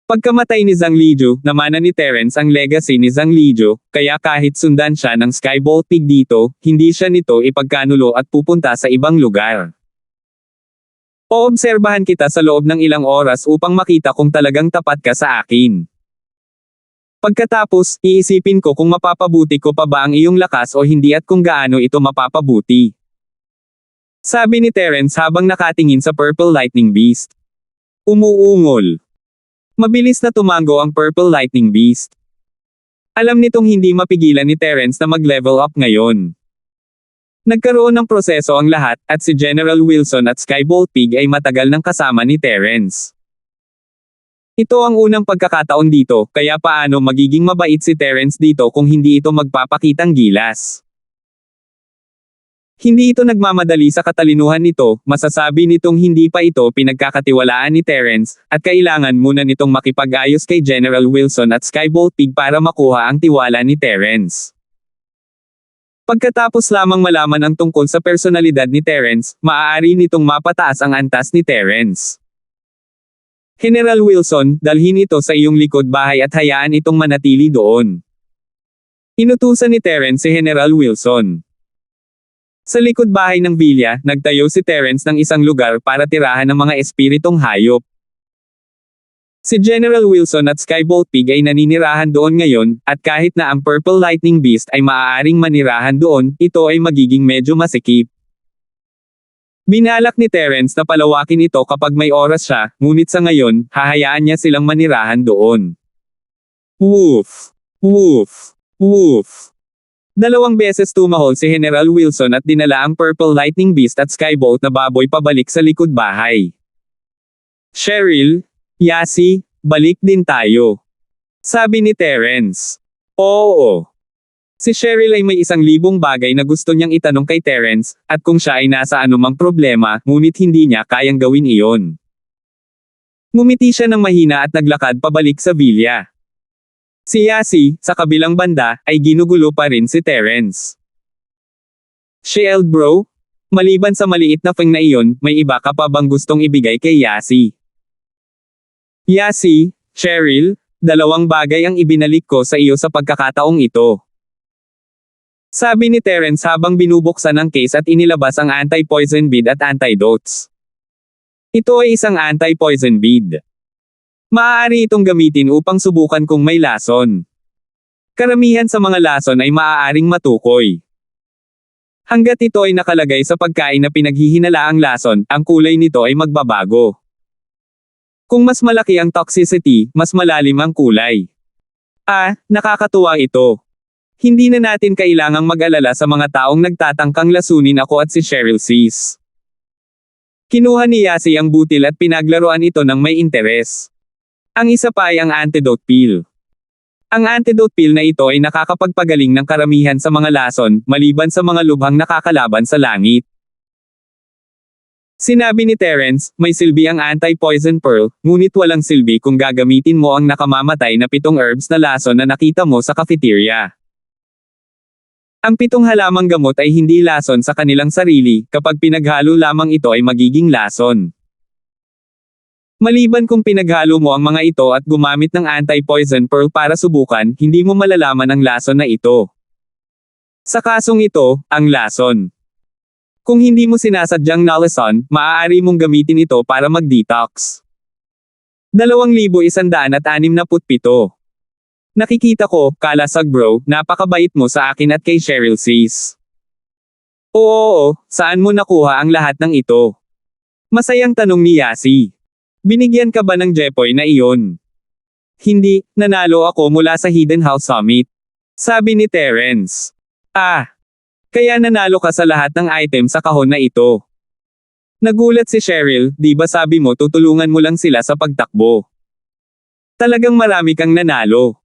Pagkamatay ni Zhang Liju, namana ni Terence ang legacy ni Zhang Liju, kaya kahit sundan siya ng Skybolt pig dito, hindi siya nito ipagkanulo at pupunta sa ibang lugar. Oobserbahan kita sa loob ng ilang oras upang makita kung talagang tapat ka sa akin. Pagkatapos, iisipin ko kung mapapabuti ko pa ba ang iyong lakas o hindi at kung gaano ito mapapabuti. Sabi ni Terence habang nakatingin sa Purple Lightning Beast. Umuungol. Mabilis na tumango ang Purple Lightning Beast. Alam nitong hindi mapigilan ni Terence na mag-level up ngayon. Nagkaroon ng proseso ang lahat, at si General Wilson at Skybolt pig ay matagal nang kasama ni Terence. Ito ang unang pagkakataon dito, kaya paano magiging mabait si Terence dito kung hindi ito magpapakitang gilas? Hindi ito nagmamadali sa katalinuhan nito, masasabi nitong hindi pa ito pinagkakatiwalaan ni Terence, at kailangan muna nitong makipag-ayos kay General Wilson at Skybolt pig para makuha ang tiwala ni Terence. Pagkatapos lamang malaman ang tungkol sa personalidad ni Terence, maaari nitong mapataas ang antas ni Terence. General Wilson, dalhin ito sa iyong likod bahay at hayaan itong manatili doon. Inutusan ni Terence si General Wilson. Sa likod bahay ng Villa, nagtayo si Terence ng isang lugar para tirahan ng mga espiritong hayop. Si General Wilson at Skybolt pig ay naninirahan doon ngayon, at kahit na ang Purple Lightning Beast ay maaaring manirahan doon, ito ay magiging medyo masikip. Binalak ni Terence na palawakin ito kapag may oras siya, ngunit sa ngayon, hahayaan niya silang manirahan doon. Woof! Woof! Woof! 2 beses tumahol si General Wilson at dinala ang Purple Lightning Beast at Skybolt na baboy pabalik sa likod bahay. Cheryl, Yasi, balik din tayo. Sabi ni Terence. Oo. Si Cheryl ay may 1,000 bagay na gusto niyang itanong kay Terence, at kung siya ay nasa anumang problema, ngunit hindi niya kayang gawin iyon. Ngumiti siya ng mahina at naglakad pabalik sa Villa. Si Yasi, sa kabilang banda, ay ginugulo pa rin si Terence. Shield bro? Maliban sa maliit na feng na iyon, may iba ka pa bang gustong ibigay kay Yasi? Yasi, Cheryl, dalawang bagay ang ibinalik ko sa iyo sa pagkakataong ito. Sabi ni Terence habang binubuksan ang case at inilabas ang anti-poison bead at antidotes. Ito ay isang anti-poison bead. Maaari itong gamitin upang subukan kung may lason. Karamihan sa mga lason ay maaaring matukoy. Hanggat ito ay nakalagay sa pagkain na pinaghihinalaang lason, ang kulay nito ay magbabago. Kung mas malaki ang toxicity, mas malalim ang kulay. Nakakatuwa ito. Hindi na natin kailangang mag-alala sa mga taong nagtatangkang lasunin ako at si Cheryl Sis. Kinuha ni Yasi ang butil at pinaglaruan ito ng may interes. Ang isa pa ay ang antidote pill. Ang antidote pill na ito ay nakakapagpagaling ng karamihan sa mga lason, maliban sa mga lubhang nakakalaban sa langit. Sinabi ni Terence, may silbi ang anti-poison pearl, ngunit walang silbi kung gagamitin mo ang nakamamatay na 7 herbs na lason na nakita mo sa cafeteria. Ang 7 halamang gamot ay hindi lason sa kanilang sarili, kapag pinaghalo lamang ito ay magiging lason. Maliban kung pinaghalo mo ang mga ito at gumamit ng anti-poison pearl para subukan, hindi mo malalaman ang lason na ito. Sa kasong ito, ang lason. Kung hindi mo sinasadyang nalason, maaari mong gamitin ito para mag-detox. 2,167. Nakikita ko, kalasag bro, napakabait mo sa akin at kay Cheryl Sis. Oo, saan mo nakuha ang lahat ng ito? Masayang tanong ni Yasi. Binigyan ka ba ng jepoy na iyon? Hindi, nanalo ako mula sa Hidden House Summit. Sabi ni Terence. Kaya nanalo ka sa lahat ng item sa kahon na ito. Nagulat si Cheryl, di ba sabi mo tutulungan mo lang sila sa pagtakbo? Talagang marami kang nanalo.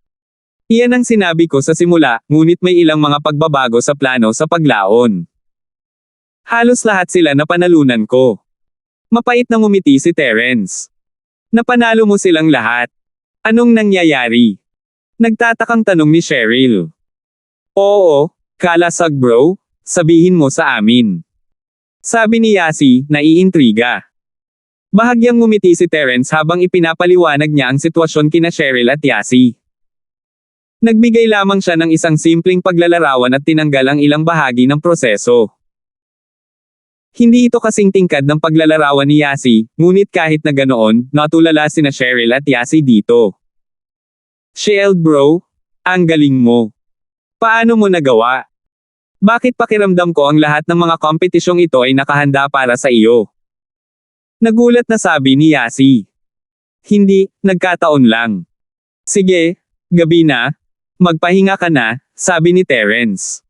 Iyan ang sinabi ko sa simula, ngunit may ilang mga pagbabago sa plano sa paglaon. Halos lahat sila napanalunan ko. Mapait na ngumiti si Terence. Napanalo mo silang lahat. Anong nangyayari? Nagtatakang tanong ni Cheryl. Oo, kalasag bro, sabihin mo sa amin. Sabi ni Yasi, naiintriga. Bahagyang ngumiti si Terence habang ipinapaliwanag niya ang sitwasyon kina Cheryl at Yasi. Nagbigay lamang siya ng isang simpleng paglalarawan at tinanggal ang ilang bahagi ng proseso. Hindi ito kasing tingkad ng paglalarawan ni Yasi, ngunit kahit na ganoon, natulala sina Cheryl at Yasi dito. Shield bro, ang galing mo. Paano mo nagawa? Bakit pakiramdam ko ang lahat ng mga kompetisyong ito ay nakahanda para sa iyo? Nagulat na sabi ni Yasi. Hindi, nagkataon lang. Sige, gabi na. Magpahinga ka na, sabi ni Terence.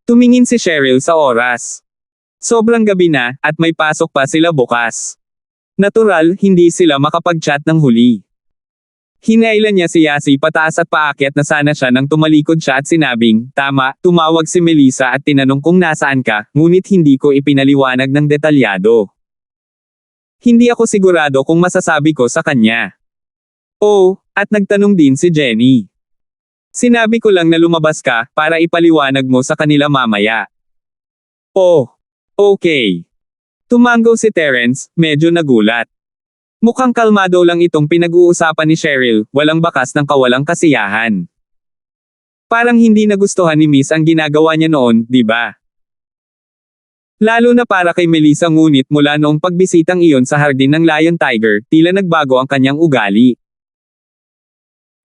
Tumingin si Cheryl sa oras. Sobrang gabi na, at may pasok pa sila bukas. Natural, hindi sila makapag-chat ng huli. Hinailan niya si Yasi pataas at paakyat na sana siya nang tumalikod siya at sinabing, tama, tumawag si Melissa at tinanong kung nasaan ka, ngunit hindi ko ipinaliwanag ng detalyado. Hindi ako sigurado kung masasabi ko sa kanya. At nagtanong din si Jenny. Sinabi ko lang na lumabas ka, para ipaliwanag mo sa kanila mamaya. Okay. Tumango si Terence, medyo nagulat. Mukhang kalmado lang itong pinag-uusapan ni Cheryl, walang bakas ng kawalang kasiyahan. Parang hindi nagustuhan ni Miss ang ginagawa niya noon, di ba? Lalo na para kay Melissa, ngunit mula noong pagbisitang iyon sa hardin ng Lion Tiger, tila nagbago ang kanyang ugali.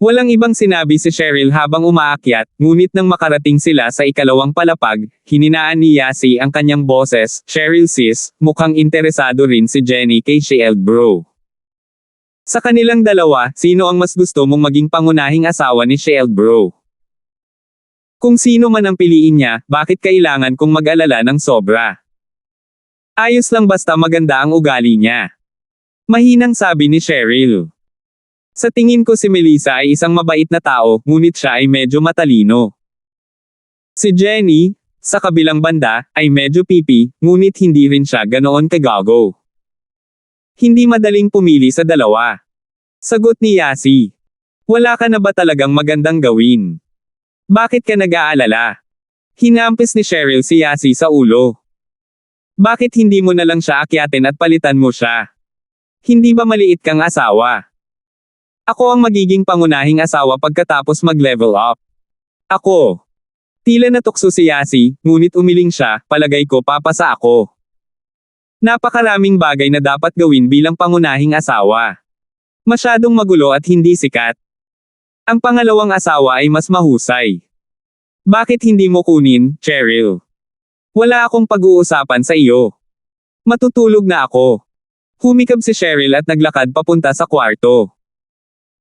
Walang ibang sinabi si Cheryl habang umaakyat, ngunit nang makarating sila sa ikalawang palapag, hininaan ni Yasi ang kanyang boses, Cheryl sis, mukhang interesado rin si Jenny kay Shield bro. Sa kanilang dalawa, sino ang mas gusto mong maging pangunahing asawa ni Shield bro? Kung sino man ang piliin niya, bakit kailangan kong mag-alala ng sobra? Ayos lang basta maganda ang ugali niya. Mahinang sabi ni Cheryl. Sa tingin ko si Melissa ay isang mabait na tao, ngunit siya ay medyo matalino. Si Jenny, sa kabilang banda, ay medyo pipi, ngunit hindi rin siya ganoon kagago. Hindi madaling pumili sa dalawa. Sagot ni Yasi. Wala ka na ba talagang magandang gawin? Bakit ka nag-aalala? Hinampis ni Cheryl si Yasi sa ulo. Bakit hindi mo na lang siya akyatin at palitan mo siya? Hindi ba maliit kang asawa? Ako ang magiging pangunahing asawa pagkatapos mag-level up. Ako. Tila natukso si Yasi, ngunit umiling siya, palagay ko papasa ako. Napakaraming bagay na dapat gawin bilang pangunahing asawa. Masyadong magulo at hindi sikat. Ang pangalawang asawa ay mas mahusay. Bakit hindi mo kunin, Cheryl? Wala akong pag-uusapan sa iyo. Matutulog na ako. Humikab si Cheryl at naglakad papunta sa kwarto.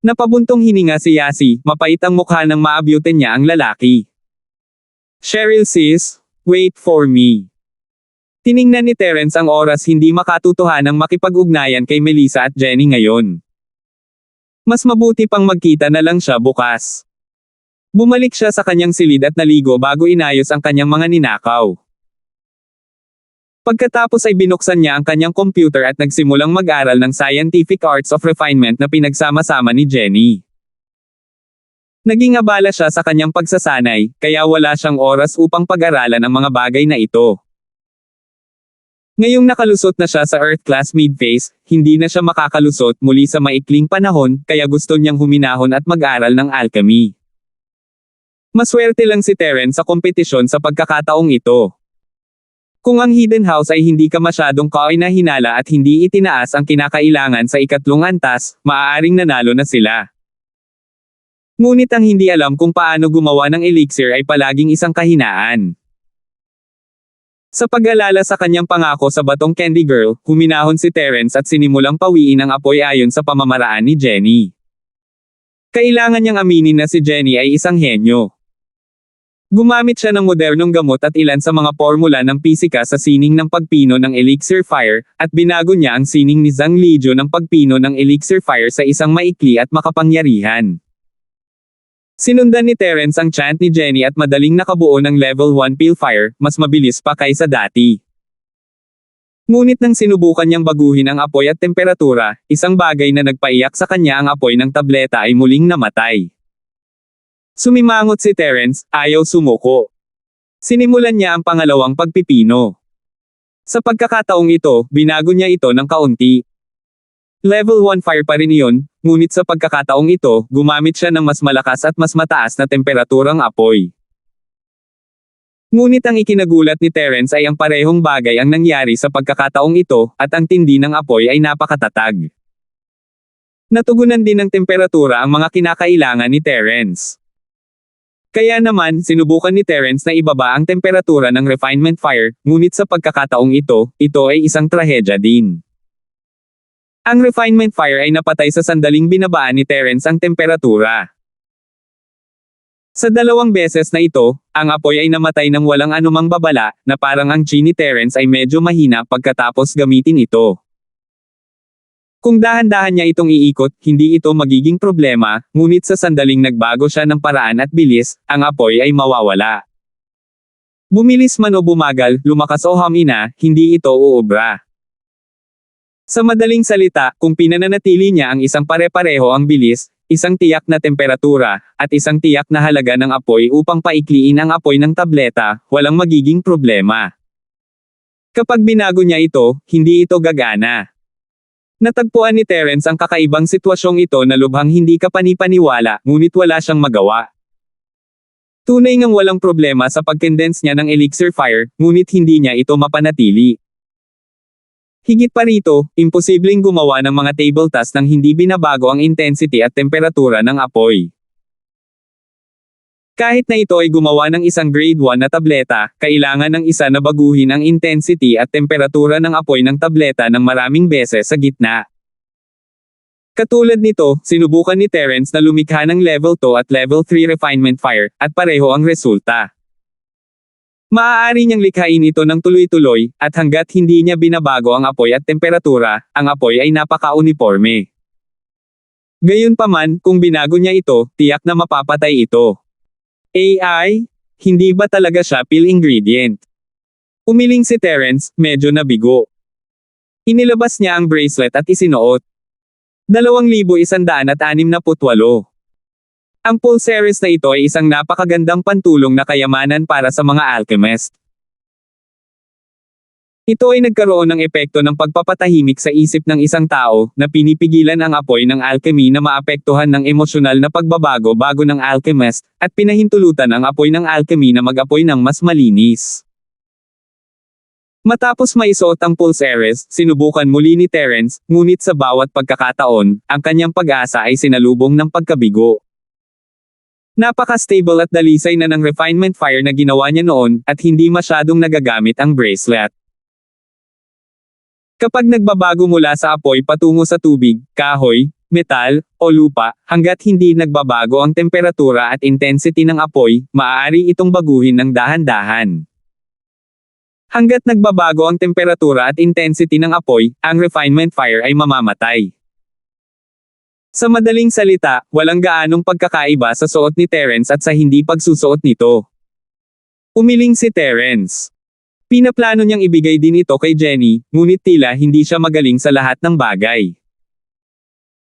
Napabuntong hininga si Yasi, mapait ang mukha ng maabyutin niya ang lalaki. Cheryl sis, wait for me. Tiningnan ni Terence ang oras, hindi makatutuhanang makipag-ugnayan kay Melissa at Jenny ngayon. Mas mabuti pang magkita na lang siya bukas. Bumalik siya sa kanyang silid at naligo bago inayos ang kanyang mga ninakaw. Pagkatapos ay binuksan niya ang kanyang computer at nagsimulang mag-aral ng Scientific Arts of Refinement na pinagsama-sama ni Jenny. Naging abala siya sa kanyang pagsasanay, kaya wala siyang oras upang pag-aralan ang mga bagay na ito. Ngayong nakalusot na siya sa Earth Class Mid-Phase, hindi na siya makakalusot muli sa maikling panahon, kaya gusto niyang huminahon at mag-aral ng alchemy. Maswerte lang si Terence sa kompetisyon sa pagkakataong ito. Kung ang hidden house ay hindi ka masyadong kainahinala at hindi itinaas ang kinakailangan sa ikatlong antas, maaaring nanalo na sila. Ngunit ang hindi alam kung paano gumawa ng elixir ay palaging isang kahinaan. Sa pag-alala sa kanyang pangako sa batong Candy Girl, huminahon si Terence at sinimulang pawiin ang apoy ayon sa pamamaraan ni Jenny. Kailangan niyang aminin na si Jenny ay isang henyo. Gumamit siya ng modernong gamot at ilan sa mga formula ng pisika sa sining ng pagpino ng elixir fire, at binago niya ang sining ni Zhang Lijiu ng pagpino ng elixir fire sa isang maikli at makapangyarihan. Sinundan ni Terence ang chant ni Jenny at madaling nakabuo ng level 1 peel fire, mas mabilis pa kaysa dati. Ngunit nang sinubukan niyang baguhin ang apoy at temperatura, isang bagay na nagpaiyak sa kanya, ang apoy ng tableta ay muling namatay. Sumimangot si Terence, ayaw sumuko. Sinimulan niya ang pangalawang pagpipino. Sa pagkakataong ito, binago niya ito ng kaunti. Level 1 fire pa rin iyon, ngunit sa pagkakataong ito, gumamit siya ng mas malakas at mas mataas na temperaturang apoy. Ngunit ang ikinagulat ni Terence ay ang parehong bagay ang nangyari sa pagkakataong ito, at ang tindi ng apoy ay napakatatag. Natugunan din ng temperatura ang mga kinakailangan ni Terence. Kaya naman, sinubukan ni Terence na ibaba ang temperatura ng refinement fire, ngunit sa pagkakataong ito, ito ay isang trahedya din. Ang refinement fire ay napatay sa sandaling binabaan ni Terence ang temperatura. Sa dalawang beses na ito, ang apoy ay namatay ng walang anumang babala, na parang ang chi ni Terence ay medyo mahina pagkatapos gamitin ito. Kung dahan-dahan niya itong iikot, hindi ito magiging problema, ngunit sa sandaling nagbago siya ng paraan at bilis, ang apoy ay mawawala. Bumilis man o bumagal, lumakas o humina, hindi ito uubra. Sa madaling salita, kung pinananatili niya ang isang pare-pareho ang bilis, isang tiyak na temperatura, at isang tiyak na halaga ng apoy upang paikliin ang apoy ng tableta, walang magiging problema. Kapag binago niya ito, hindi ito gagana. Natagpuan ni Terence ang kakaibang sitwasyong ito na lubhang hindi kapani-paniwala, ngunit wala siyang magawa. Tunay ngang walang problema sa pag-condense niya ng elixir fire, ngunit hindi niya ito mapanatili. Higit pa rito, imposibleng gumawa ng mga table task nang hindi binabago ang intensity at temperatura ng apoy. Kahit na ito ay gumawa ng isang grade 1 na tableta, kailangan ng isa na baguhin ang intensity at temperatura ng apoy ng tableta ng maraming beses sa gitna. Katulad nito, sinubukan ni Terence na lumikha ng level 2 at level 3 refinement fire, at pareho ang resulta. Maaari niyang likhain ito ng tuloy-tuloy, at hanggat hindi niya binabago ang apoy at temperatura, ang apoy ay napaka-uniforme. Gayunpaman, kung binago niya ito, tiyak na mapapatay ito. AI? Hindi ba talaga siya pill ingredient? Umiling si Terence, medyo nabigo. Inilabas niya ang bracelet at isinuot. 2,168. Ang pulseris na ito ay isang napakagandang pantulong na kayamanan para sa mga alchemist. Ito ay nagkaroon ng epekto ng pagpapatahimik sa isip ng isang tao, na pinipigilan ang apoy ng alchemy na maapektuhan ng emosyonal na pagbabago bago ng alchemist, at pinahintulutan ang apoy ng alchemy na mag-apoy ng mas malinis. Matapos maisuot ang pulseres, sinubukan muli ni Terence, ngunit sa bawat pagkakataon, ang kanyang pag-asa ay sinalubong ng pagkabigo. Napaka-stable at dalisay na ng refinement fire na ginawa niya noon, at hindi masyadong nagagamit ang bracelet. Kapag nagbabago mula sa apoy patungo sa tubig, kahoy, metal, o lupa, hanggat hindi nagbabago ang temperatura at intensity ng apoy, maaari itong baguhin ng dahan-dahan. Hanggat nagbabago ang temperatura at intensity ng apoy, ang refinement fire ay mamamatay. Sa madaling salita, walang gaanong pagkakaiba sa suot ni Terence at sa hindi pagsusuot nito. Umiling si Terence. Pinaplano niyang ibigay din ito kay Jenny, ngunit tila hindi siya magaling sa lahat ng bagay.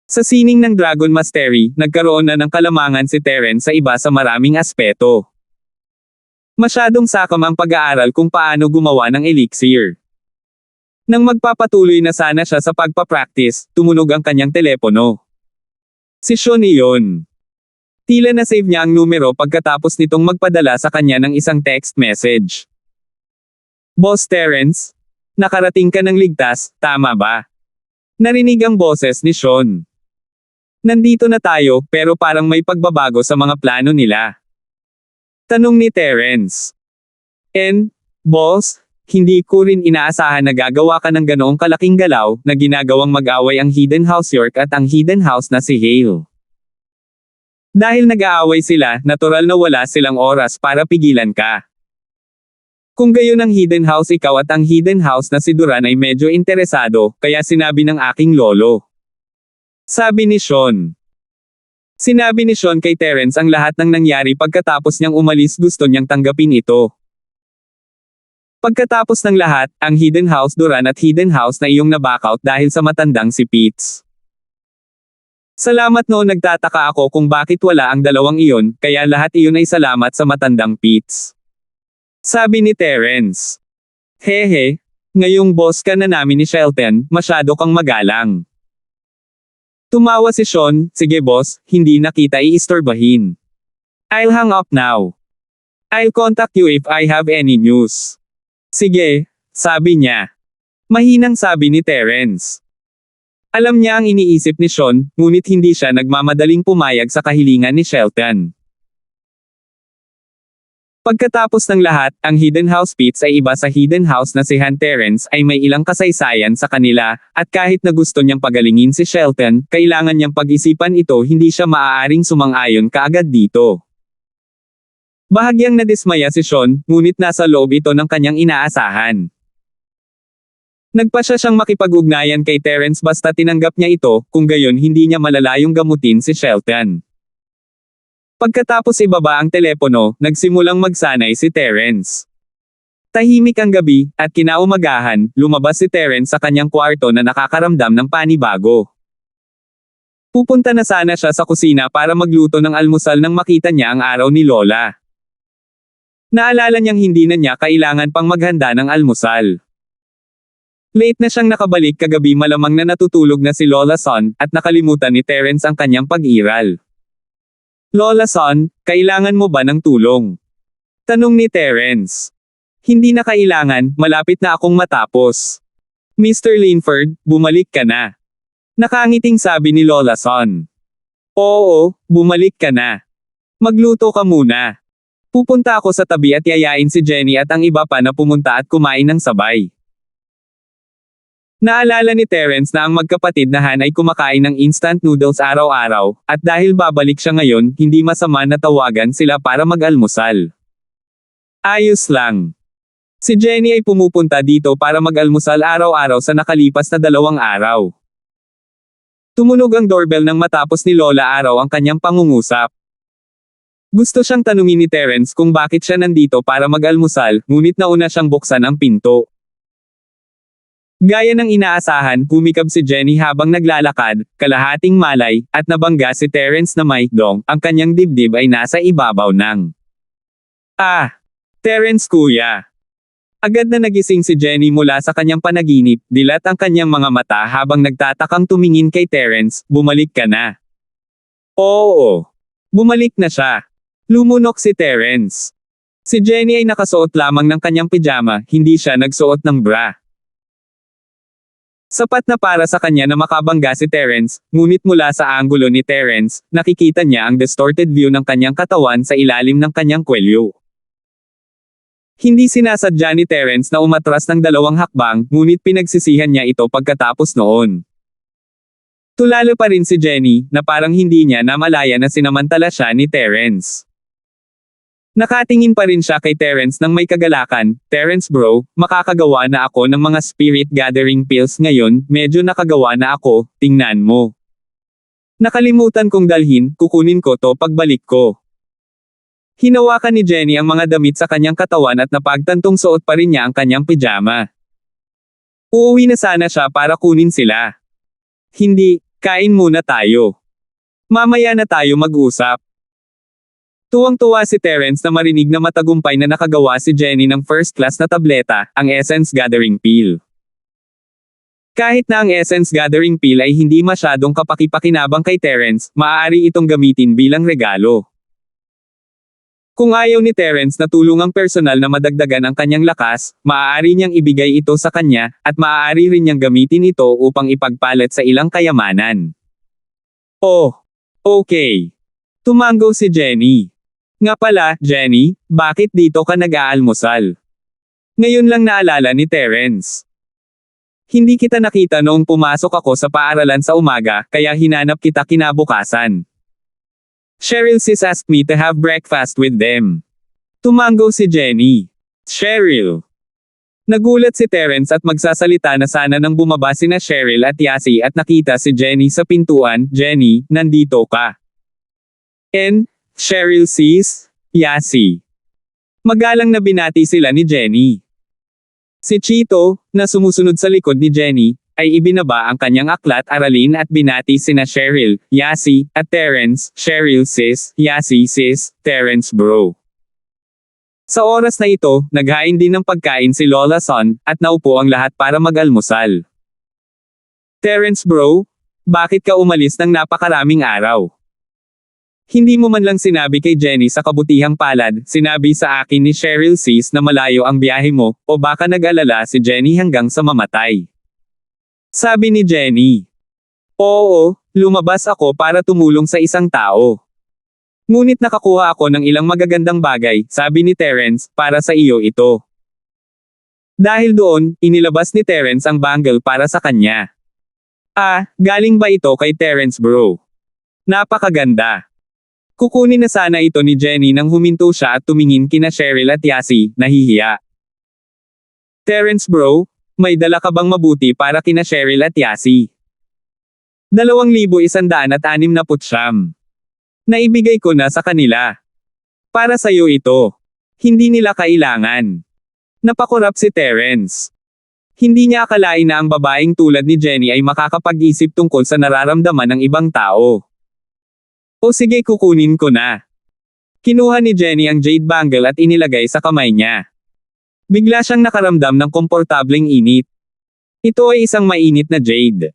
Sa sining ng Dragon Mastery, nagkaroon na ng kalamangan si Terence sa iba sa maraming aspeto. Masyadong sakam ang pag-aaral kung paano gumawa ng elixir. Nang magpapatuloy na sana siya sa pagpapractice, tumunog ang kanyang telepono. Si Sean iyon. Tila na-save niya ang numero pagkatapos nitong magpadala sa kanya ng isang text message. Boss Terence? Nakarating ka ng ligtas, tama ba? Narinig ang boses ni Sean. Nandito na tayo, pero parang may pagbabago sa mga plano nila. Tanong ni Terence. Boss, hindi ko rin inaasahan na gagawa ka ng ganoong kalaking galaw, na ginagawang mag-away ang Hidden House York at ang Hidden House na si Hale. Dahil nag-aaway sila, natural na wala silang oras para pigilan ka. Kung gayon ang Hidden House ikaw at ang Hidden House na si Duran ay medyo interesado, kaya sinabi ng aking lolo. Sabi ni Sean. Sinabi ni Sean kay Terence ang lahat ng nangyari pagkatapos niyang umalis, gusto niyang tanggapin ito. Pagkatapos ng lahat, ang Hidden House Duran at Hidden House na iyong nabackout dahil sa matandang si Pitts. Salamat noon, nagtataka ako kung bakit wala ang dalawang iyon, kaya lahat iyon ay salamat sa matandang Pitts. Sabi ni Terence. Hehe, ngayong boss ka na namin ni Shelton, masyado kang magalang. Tumawa si Sean, sige boss, hindi na kita iistorbahin. I'll hang up now. I'll contact you if I have any news. Sige, sabi niya. Mahinang sabi ni Terence. Alam niya ang iniisip ni Sean, ngunit hindi siya nagmamadaling pumayag sa kahilingan ni Shelton. Pagkatapos ng lahat, ang Hidden House Pitts ay iba sa Hidden House na si Han Terence ay may ilang kasaysayan sa kanila, at kahit na gusto niyang pagalingin si Shelton, kailangan niyang pag-isipan ito, hindi siya maaaring sumang-ayon kaagad dito. Bahagyang nadismaya si Sean, ngunit nasa loob ito ng kanyang inaasahan. Nagpasya siyang makipag-ugnayan kay Terence basta tinanggap niya ito, kung gayon hindi niya malalayong gamutin si Shelton. Pagkatapos ibaba ang telepono, nagsimulang magsanay si Terence. Tahimik ang gabi, at kinaumagahan, lumabas si Terence sa kanyang kwarto na nakakaramdam ng panibago. Pupunta na sana siya sa kusina para magluto ng almusal nang makita niya ang araw ni Lola. Naalala niyang hindi na niya kailangan pang maghanda ng almusal. Late na siyang nakabalik kagabi, malamang na natutulog na si Lola Son, at nakalimutan ni Terence ang kanyang pag-iral. Lola Son, kailangan mo ba ng tulong? Tanong ni Terence. Hindi na kailangan, malapit na akong matapos. Mr. Linford, bumalik ka na. Nakangiting sabi ni Lola Son. Oo, bumalik ka na. Magluto ka muna. Pupunta ako sa tabi at yayain si Jenny at ang iba pa na pumunta at kumain ng sabay. Naalala ni Terence na ang magkapatid na Han ay kumakain ng instant noodles araw-araw, at dahil babalik siya ngayon, hindi masama na tawagan sila para mag-almusal. Ayos lang. Si Jenny ay pumupunta dito para mag-almusal araw-araw sa nakalipas na 2 araw. Tumunog ang doorbell nang matapos ni Lola Araw ang kanyang pangungusap. Gusto siyang tanungin ni Terence kung bakit siya nandito para mag-almusal, ngunit nauna siyang buksan ang pinto. Gaya ng inaasahan, humikab si Jenny habang naglalakad, kalahating malay, at nabangga si Terence na may dong, ang kanyang dibdib ay nasa ibabaw ng. Terence kuya. Agad na nagising si Jenny mula sa kanyang panaginip, dilat ang kanyang mga mata habang nagtatakang tumingin kay Terence, bumalik ka na. Oo. Bumalik na siya. Lumunok si Terence. Si Jenny ay nakasuot lamang ng kanyang pijama, hindi siya nagsuot ng bra. Sapat na para sa kanya na makabangga si Terence, ngunit mula sa anggulo ni Terence, nakikita niya ang distorted view ng kanyang katawan sa ilalim ng kanyang kwelyo. Hindi sinasadya ni Terence na umatras ng 2 hakbang, ngunit pinagsisihan niya ito pagkatapos noon. Tulala pa rin si Jenny, na parang hindi niya namalaya na sinamantala siya ni Terence. Nakatingin pa rin siya kay Terence nang may kagalakan, Terence bro, makakagawa na ako ng mga spirit gathering pills ngayon, medyo nakagawa na ako, tingnan mo. Nakalimutan kong dalhin, kukunin ko to pagbalik ko. Hinawakan ni Jenny ang mga damit sa kanyang katawan at napagtantong suot pa rin niya ang kanyang pijama. Uuwi na sana siya para kunin sila. Hindi, kain muna tayo. Mamaya na tayo mag-usap. Tuwang-tuwa si Terence na marinig na matagumpay na nakagawa si Jenny ng first class na tableta, ang Essence Gathering Pill. Kahit na ang Essence Gathering Pill ay hindi masyadong kapaki-pakinabang kay Terence, maaari itong gamitin bilang regalo. Kung ayaw ni Terence na tulungang personal na madagdagan ang kanyang lakas, maaari niyang ibigay ito sa kanya, at maaari rin niyang gamitin ito upang ipagpalit sa ilang kayamanan. Oh, okay. Tumango si Jenny. Nga pala, Jenny, bakit dito ka nag-aalmusal? Ngayon lang naalala ni Terence. Hindi kita nakita noong pumasok ako sa paaralan sa umaga, kaya hinanap kita kinabukasan. Cheryl sis asked me to have breakfast with them. Tumango si Jenny. Cheryl. Nagulat si Terence at magsasalita na sana nang bumaba sina Cheryl at Yasi at nakita si Jenny sa pintuan. Jenny, nandito ka. Cheryl sis, Yasi. Magalang na binati sila ni Jenny. Si Chito, na sumusunod sa likod ni Jenny, ay ibinaba ang kanyang aklat-aralin at binati sina Cheryl, Yasi, at Terence, Cheryl sis, Yasi sis, Terence bro. Sa oras na ito, naghain din ng pagkain si Lola Son, at naupo ang lahat para mag-almusal. Terence bro, bakit ka umalis ng napakaraming araw? Hindi mo man lang sinabi kay Jenny sa kabutihang palad, sinabi sa akin ni Cheryl sis na malayo ang biyahe mo, o baka nag-alala si Jenny hanggang sa mamatay. Sabi ni Jenny. Oo, lumabas ako para tumulong sa isang tao. Ngunit nakakuha ako ng ilang magagandang bagay, sabi ni Terence, para sa iyo ito. Dahil doon, inilabas ni Terence ang bangle para sa kanya. Galing ba ito kay Terence bro? Napakaganda. Kukunin na sana ito ni Jenny nang huminto siya at tumingin kina Cheryl at Yasi, nahihiya. Terence bro, may dala ka bang mabuti para kina Cheryl at Yasi? 2,169. Naibigay ko na sa kanila. Para sa'yo ito. Hindi nila kailangan. Napakurap si Terence. Hindi niya akalain na ang babaeng tulad ni Jenny ay makakapag-isip tungkol sa nararamdaman ng ibang tao. O sige, kukunin ko na. Kinuha ni Jenny ang jade bangle at inilagay sa kamay niya. Bigla siyang nakaramdam ng komportableng init. Ito ay isang mainit na jade.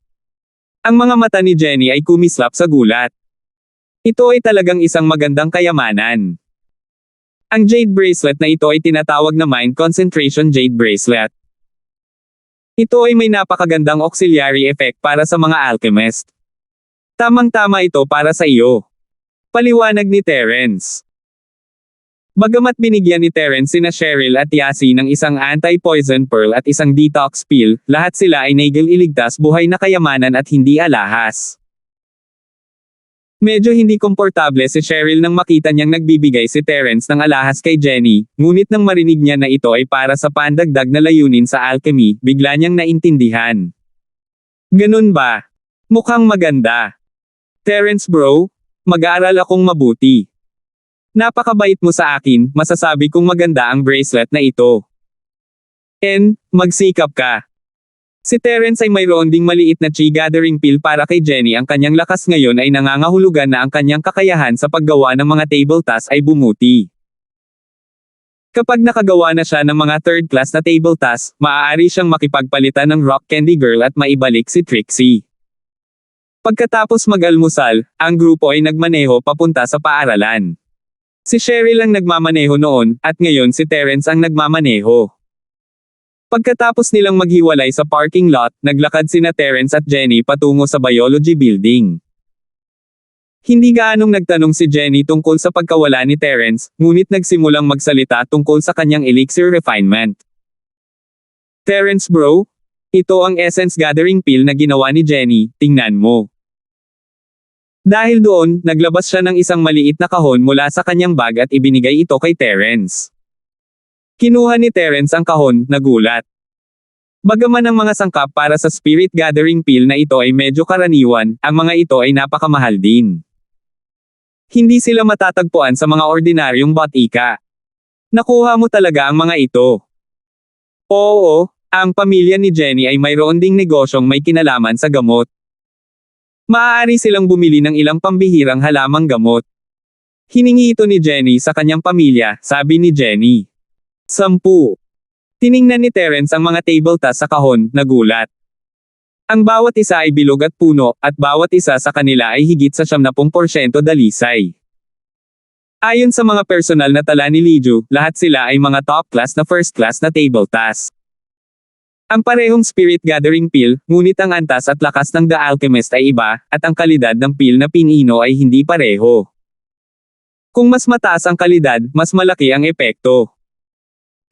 Ang mga mata ni Jenny ay kumislap sa gulat. Ito ay talagang isang magandang kayamanan. Ang jade bracelet na ito ay tinatawag na Mind Concentration Jade Bracelet. Ito ay may napakagandang auxiliary effect para sa mga alchemist. Tamang-tama ito para sa iyo. Paliwanag ni Terence. Bagamat binigyan ni Terence sina Cheryl at Yasi ng isang anti-poison pearl at isang detox pill, lahat sila ay nailigtas buhay na kayamanan at hindi alahas. Medyo hindi komportable si Cheryl nang makita niyang nagbibigay si Terence ng alahas kay Jenny, ngunit nang marinig niya na ito ay para sa pandagdag na layunin sa alchemy, bigla niyang naintindihan. Ganun ba? Mukhang maganda. Terence bro, mag-aaral akong mabuti. Napakabait mo sa akin, masasabi kong maganda ang bracelet na ito. Magsikap ka. Si Terence ay mayroon ding maliit na chi gathering pill para kay Jenny. Ang kanyang lakas ngayon ay nangangahulugan na ang kanyang kakayahan sa paggawa ng mga table tasks ay bumuti. Kapag nakagawa na siya ng mga third class na table tasks, maaari siyang makipagpalitan ng Rock Candy Girl at maibalik si Trixie. Pagkatapos mag-almusal, ang grupo ay nagmaneho papunta sa paaralan. Si Cheryl ang nagmamaneho noon, at ngayon si Terence ang nagmamaneho. Pagkatapos nilang maghiwalay sa parking lot, naglakad sina Terence at Jenny patungo sa biology building. Hindi gaanong nagtanong si Jenny tungkol sa pagkawala ni Terence, ngunit nagsimulang magsalita tungkol sa kanyang elixir refinement. Terence bro? Ito ang essence gathering pill na ginawa ni Jenny, tingnan mo. Dahil doon, naglabas siya ng isang maliit na kahon mula sa kanyang bag at ibinigay ito kay Terence. Kinuha ni Terence ang kahon, nagulat. Bagaman ang mga sangkap para sa spirit gathering pill na ito ay medyo karaniwan, ang mga ito ay napakamahal din. Hindi sila matatagpuan sa mga ordinaryong botika. Nakuha mo talaga ang mga ito. Oo, ang pamilya ni Jenny ay mayroon ding negosyong may kinalaman sa gamot. Maaari silang bumili ng ilang pambihirang halamang gamot. Hiningi ito ni Jenny sa kanyang pamilya, sabi ni Jenny. 10. Tiningnan ni Terence ang mga table tasks sa kahon, nagulat. Ang bawat isa ay bilog at puno, at bawat isa sa kanila ay higit sa 70% dalisay. Ayon sa mga personal na tala ni Liju, lahat sila ay mga top class na first class na table tasks. Ang parehong spirit gathering pill, ngunit ang antas at lakas ng The Alchemist ay iba, at ang kalidad ng pill na pinino ay hindi pareho. Kung mas mataas ang kalidad, mas malaki ang epekto.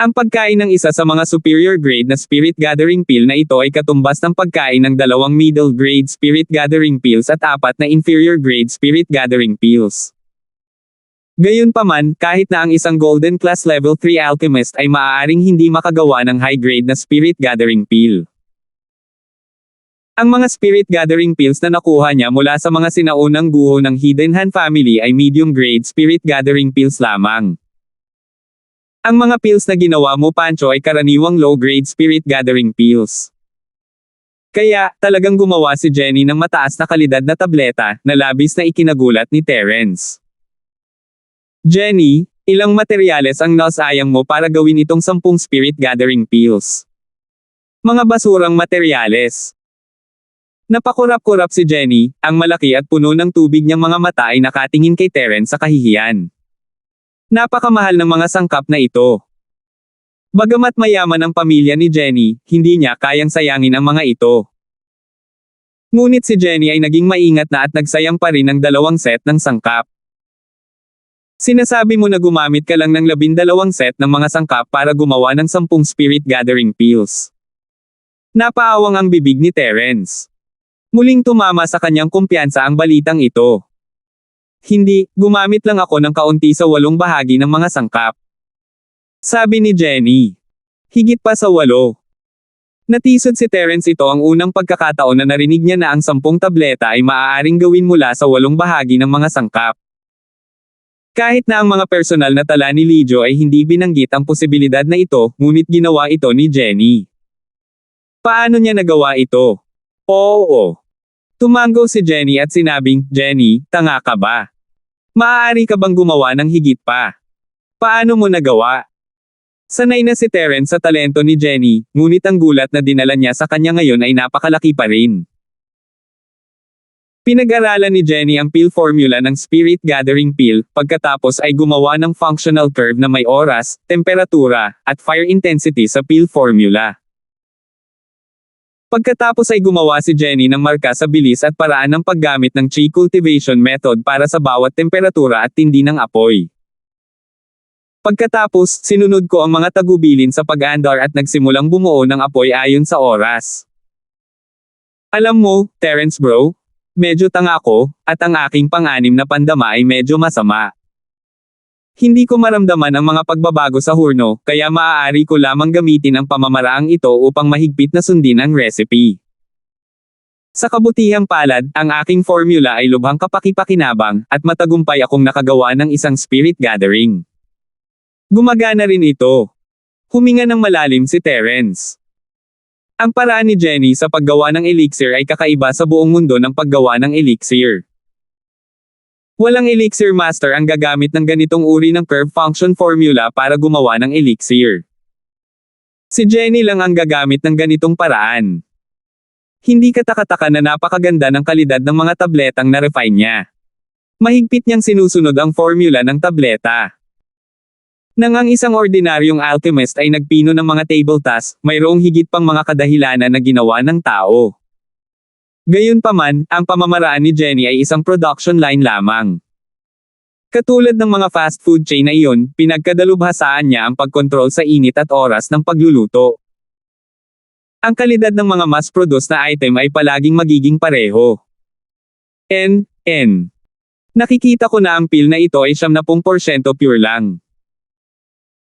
Ang pagkain ng isa sa mga superior grade na spirit gathering pill na ito ay katumbas ng pagkain ng 2 middle grade spirit gathering pills at 4 na inferior grade spirit gathering pills. Gayunpaman, kahit na ang isang golden class level 3 alchemist ay maaaring hindi makagawa ng high grade na spirit gathering pill. Ang mga spirit gathering pills na nakuha niya mula sa mga sinaunang guho ng Hidden Hand family ay medium grade spirit gathering pills lamang. Ang mga pills na ginawa mo Pancho ay karaniwang low grade spirit gathering pills. Kaya, talagang gumawa si Jenny ng mataas na kalidad na tableta, na labis na ikinagulat ni Terence. Jenny, ilang materyales ang nasayang mo para gawin itong 10 spirit gathering pills? Mga basurang materyales. Napakurap-kurap si Jenny, ang malaki at puno ng tubig niyang mga mata ay nakatingin kay Terence sa kahihiyan. Napakamahal ng mga sangkap na ito. Bagamat mayaman ang pamilya ni Jenny, hindi niya kayang sayangin ang mga ito. Ngunit si Jenny ay naging maingat na at nagsayang pa rin ng 2 set ng sangkap. Sinasabi mo na gumamit ka lang ng 12 set ng mga sangkap para gumawa ng 10 spirit gathering pills. Napaawang ang bibig ni Terence. Muling tumama sa kanyang kumpiyansa ang balitang ito. Hindi, gumamit lang ako ng kaunti sa 8 bahagi ng mga sangkap. Sabi ni Jenny. Higit pa sa 8. Natisod si Terence, ito ang unang pagkakataon na narinig niya na ang 10 tableta ay maaaring gawin mula sa 8 bahagi ng mga sangkap. Kahit na ang mga personal na tala ni Lijo ay hindi binanggit ang posibilidad na ito, ngunit ginawa ito ni Jenny. Paano niya nagawa ito? Oo. Tumango si Jenny at sinabing, Jenny, tanga ka ba? Maaari ka bang gumawa ng higit pa? Paano mo nagawa? Sanay na si Terence sa talento ni Jenny, ngunit ang gulat na dinala niya sa kanya ngayon ay napakalaki pa rin. Pinag-aralan ni Jenny ang pill formula ng spirit gathering pill, pagkatapos ay gumawa ng functional curve na may oras, temperatura, at fire intensity sa pill formula. Pagkatapos ay gumawa si Jenny ng marka sa bilis at paraan ng paggamit ng chi cultivation method para sa bawat temperatura at tindi ng apoy. Pagkatapos, sinunod ko ang mga tagubilin sa pag-andar at nagsimulang bumuo ng apoy ayon sa oras. Alam mo, Terence bro, medyo tanga ako, at ang aking pang-anim na pandama ay medyo masama. Hindi ko maramdaman ang mga pagbabago sa hurno, kaya maaari ko lamang gamitin ang pamamaraang ito upang mahigpit na sundin ang recipe. Sa kabutihang palad, ang aking formula ay lubhang kapaki-pakinabang, at matagumpay akong nakagawa ng isang spirit gathering. Gumagana rin ito. Huminga ng malalim si Terence. Ang paraan ni Jenny sa paggawa ng elixir ay kakaiba sa buong mundo ng paggawa ng elixir. Walang elixir master ang gagamit ng ganitong uri ng curve function formula para gumawa ng elixir. Si Jenny lang ang gagamit ng ganitong paraan. Hindi katakataka na napakaganda ng kalidad ng mga tabletang na-refine niya. Mahigpit niyang sinusunod ang formula ng tableta. Nang ang isang ordinaryong alchemist ay nagpino ng mga table tasks, mayroong higit pang mga kadahilanan na ginawa ng tao. Gayunpaman, ang pamamaraan ni Jenny ay isang production line lamang. Katulad ng mga fast food chain na iyon, pinagkadalubhasaan niya ang pagkontrol sa init at oras ng pagluluto. Ang kalidad ng mga mass-produced na item ay palaging magiging pareho. N. Nakikita ko na ang pill na ito ay 70% pure lang.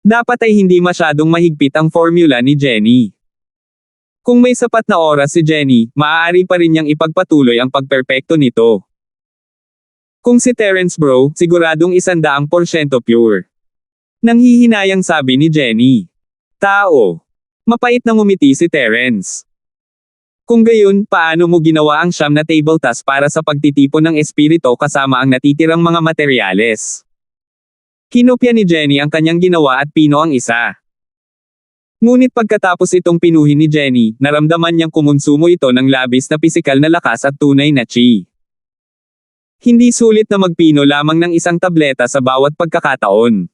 Dapat ay hindi masyadong mahigpit ang formula ni Jenny. Kung may sapat na oras si Jenny, maaari pa rin niyang ipagpatuloy ang pagperpekto nito. Kung si Terence bro, siguradong 100% pure. Nanghihinayang sabi ni Jenny. Tao. Mapait na ngumiti si Terence. Kung gayon, paano mo ginawa ang 9 na table task para sa pagtitipon ng espiritu kasama ang natitirang mga materyales? Kinopya ni Jenny ang kanyang ginawa at pino ang isa. Ngunit pagkatapos itong pinuhin ni Jenny, naramdaman niyang kumonsumo ito ng labis na pisikal na lakas at tunay na chi. Hindi sulit na magpino lamang ng isang tableta sa bawat pagkakataon.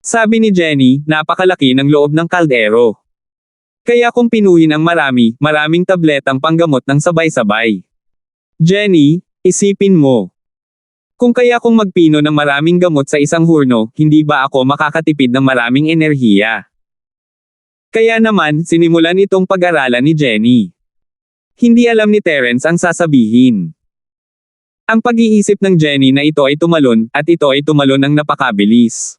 Sabi ni Jenny, napakalaki ng loob ng kaldero. Kaya kung pinuhin ang maraming tabletang panggamot ng sabay-sabay. Jenny, isipin mo. Kung magpino ng maraming gamot sa isang hurno, hindi ba ako makakatipid ng maraming enerhiya? Kaya naman, sinimulan itong pag-aralan ni Jenny. Hindi alam ni Terence ang sasabihin. Ang pag-iisip ng Jenny na ito ay tumalon, at ito ay tumalon ng napakabilis.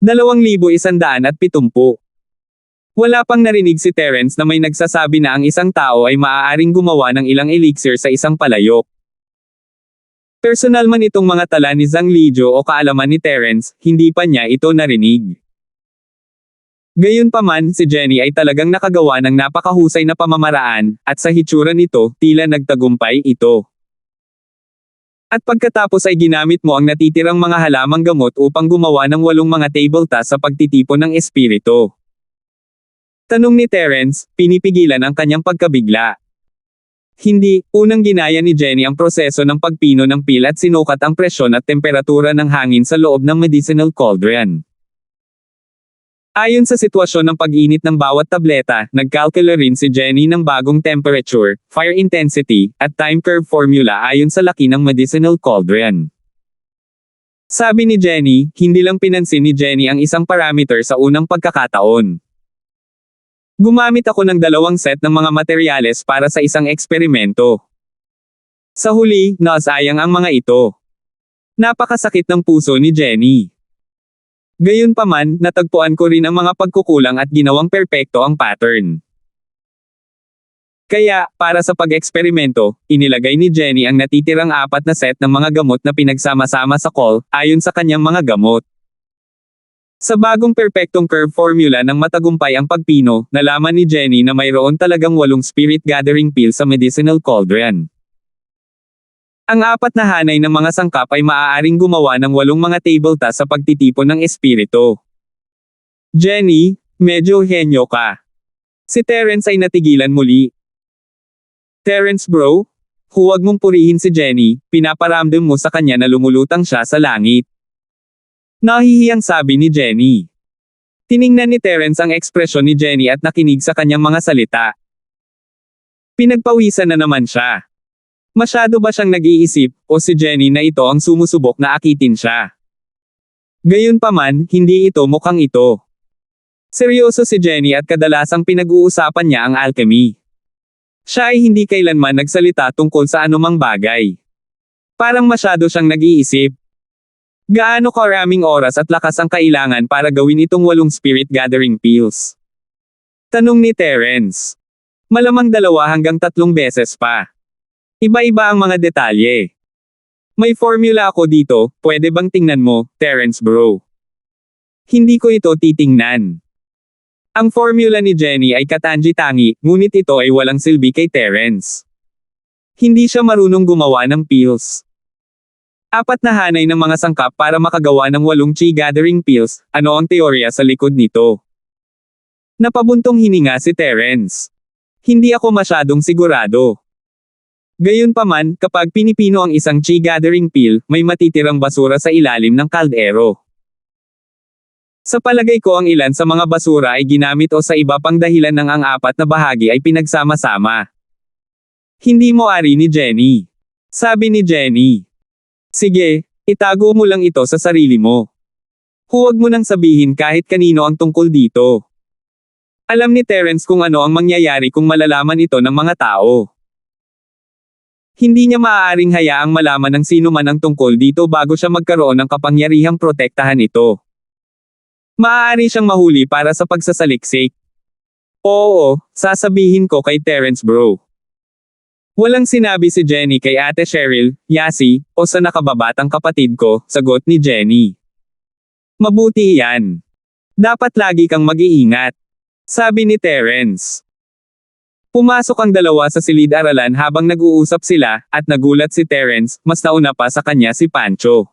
2,170. Wala pang narinig si Terence na may nagsasabi na ang isang tao ay maaaring gumawa ng ilang elixir sa isang palayok. Personal man itong mga tala ni Zhang Lijiu o kaalaman ni Terence, hindi pa niya ito narinig. Gayunpaman, si Jenny ay talagang nakagawa ng napakahusay na pamamaraan, at sa hitsura nito, tila nagtagumpay ito. At pagkatapos ay ginamit mo ang natitirang mga halamang gamot upang gumawa ng 8 mga table tasks sa pagtitipon ng espiritu. Tanong ni Terence, pinipigilan ang kanyang pagkabigla. Hindi, unang ginaya ni Jenny ang proseso ng pagpino ng pill at sinukat ang presyon at temperatura ng hangin sa loob ng medicinal cauldron. Ayon sa sitwasyon ng pag-init ng bawat tableta, nagkalkula rin si Jenny ng bagong temperature, fire intensity, at time curve formula ayon sa laki ng medicinal cauldron. Sabi ni Jenny, hindi lang pinansin ni Jenny ang isang parameter sa unang pagkakataon. Gumamit ako ng 2 set ng mga materyales para sa isang eksperimento. Sa huli, nasayang ang mga ito. Napakasakit ng puso ni Jenny. Gayunpaman, natagpuan ko rin ang mga pagkukulang at ginawang perpekto ang pattern. Kaya, para sa pag-eksperimento, inilagay ni Jenny ang natitirang 4 na set ng mga gamot na pinagsama-sama sa call, ayon sa kanyang mga gamot. Sa bagong perpektong curve formula ng matagumpay ang pagpino, nalaman ni Jenny na mayroon talagang 8 spirit gathering pill sa medicinal cauldron. Ang 4 na hanay ng mga sangkap ay maaaring gumawa ng 8 mga table tasks sa pagtitipon ng espiritu. Jenny, medyo henyo ka. Si Terence ay natigilan muli. Terence bro, huwag mong purihin si Jenny, pinaparamdam mo sa kanya na lumulutang siya sa langit. Nahihiyang sabi ni Jenny. Tiningnan ni Terence ang ekspresyon ni Jenny at nakinig sa kanyang mga salita. Pinagpawisan na naman siya. Masyado ba siyang nag-iisip, o si Jenny na ito ang sumusubok na akitin siya? Gayunpaman, hindi ito mukhang ito. Seryoso si Jenny at kadalasang pinag-uusapan niya ang alchemy. Siya ay hindi kailanman nagsalita tungkol sa anumang bagay. Parang masyado siyang nag-iisip. Gaano karaming oras at lakas ang kailangan para gawin itong 8 spirit gathering pills? Tanong ni Terence. Malamang 2 hanggang 3 beses pa. Iba-iba ang mga detalye. May formula ako dito, pwede bang tingnan mo, Terence bro? Hindi ko ito titingnan. Ang formula ni Jenny ay katangi-tangi, ngunit ito ay walang silbi kay Terence. Hindi siya marunong gumawa ng pills. Apat na hanay ng mga sangkap para makagawa ng 8 chi gathering pills, ano ang teorya sa likod nito? Napabuntong hininga si Terence. Hindi ako masyadong sigurado. Gayunpaman, kapag pinipino ang isang chi gathering pill, may matitirang basura sa ilalim ng kaldero. Sa palagay ko ang ilan sa mga basura ay ginamit o sa iba pang dahilan ng ang apat na bahagi ay pinagsama-sama. Hindi mo ari ni Jenny. Sabi ni Jenny. Sige, itago mo lang ito sa sarili mo. Huwag mo nang sabihin kahit kanino ang tungkol dito. Alam ni Terence kung ano ang mangyayari kung malalaman ito ng mga tao. Hindi niya maaaring hayaang malaman ng sino man ang tungkol dito bago siya magkaroon ng kapangyarihang protektahan ito. Maaari siyang mahuli para sa pagsasaliksik. Oo, sasabihin ko kay Terence bro. Walang sinabi si Jenny kay Ate Cheryl, Yasi, o sa nakababatang kapatid ko, sagot ni Jenny. Mabuti yan. Dapat lagi kang mag-iingat. Sabi ni Terence. Pumasok ang dalawa sa silid-aralan habang nag-uusap sila, at nagulat si Terence, mas nauna pa sa kanya si Pancho.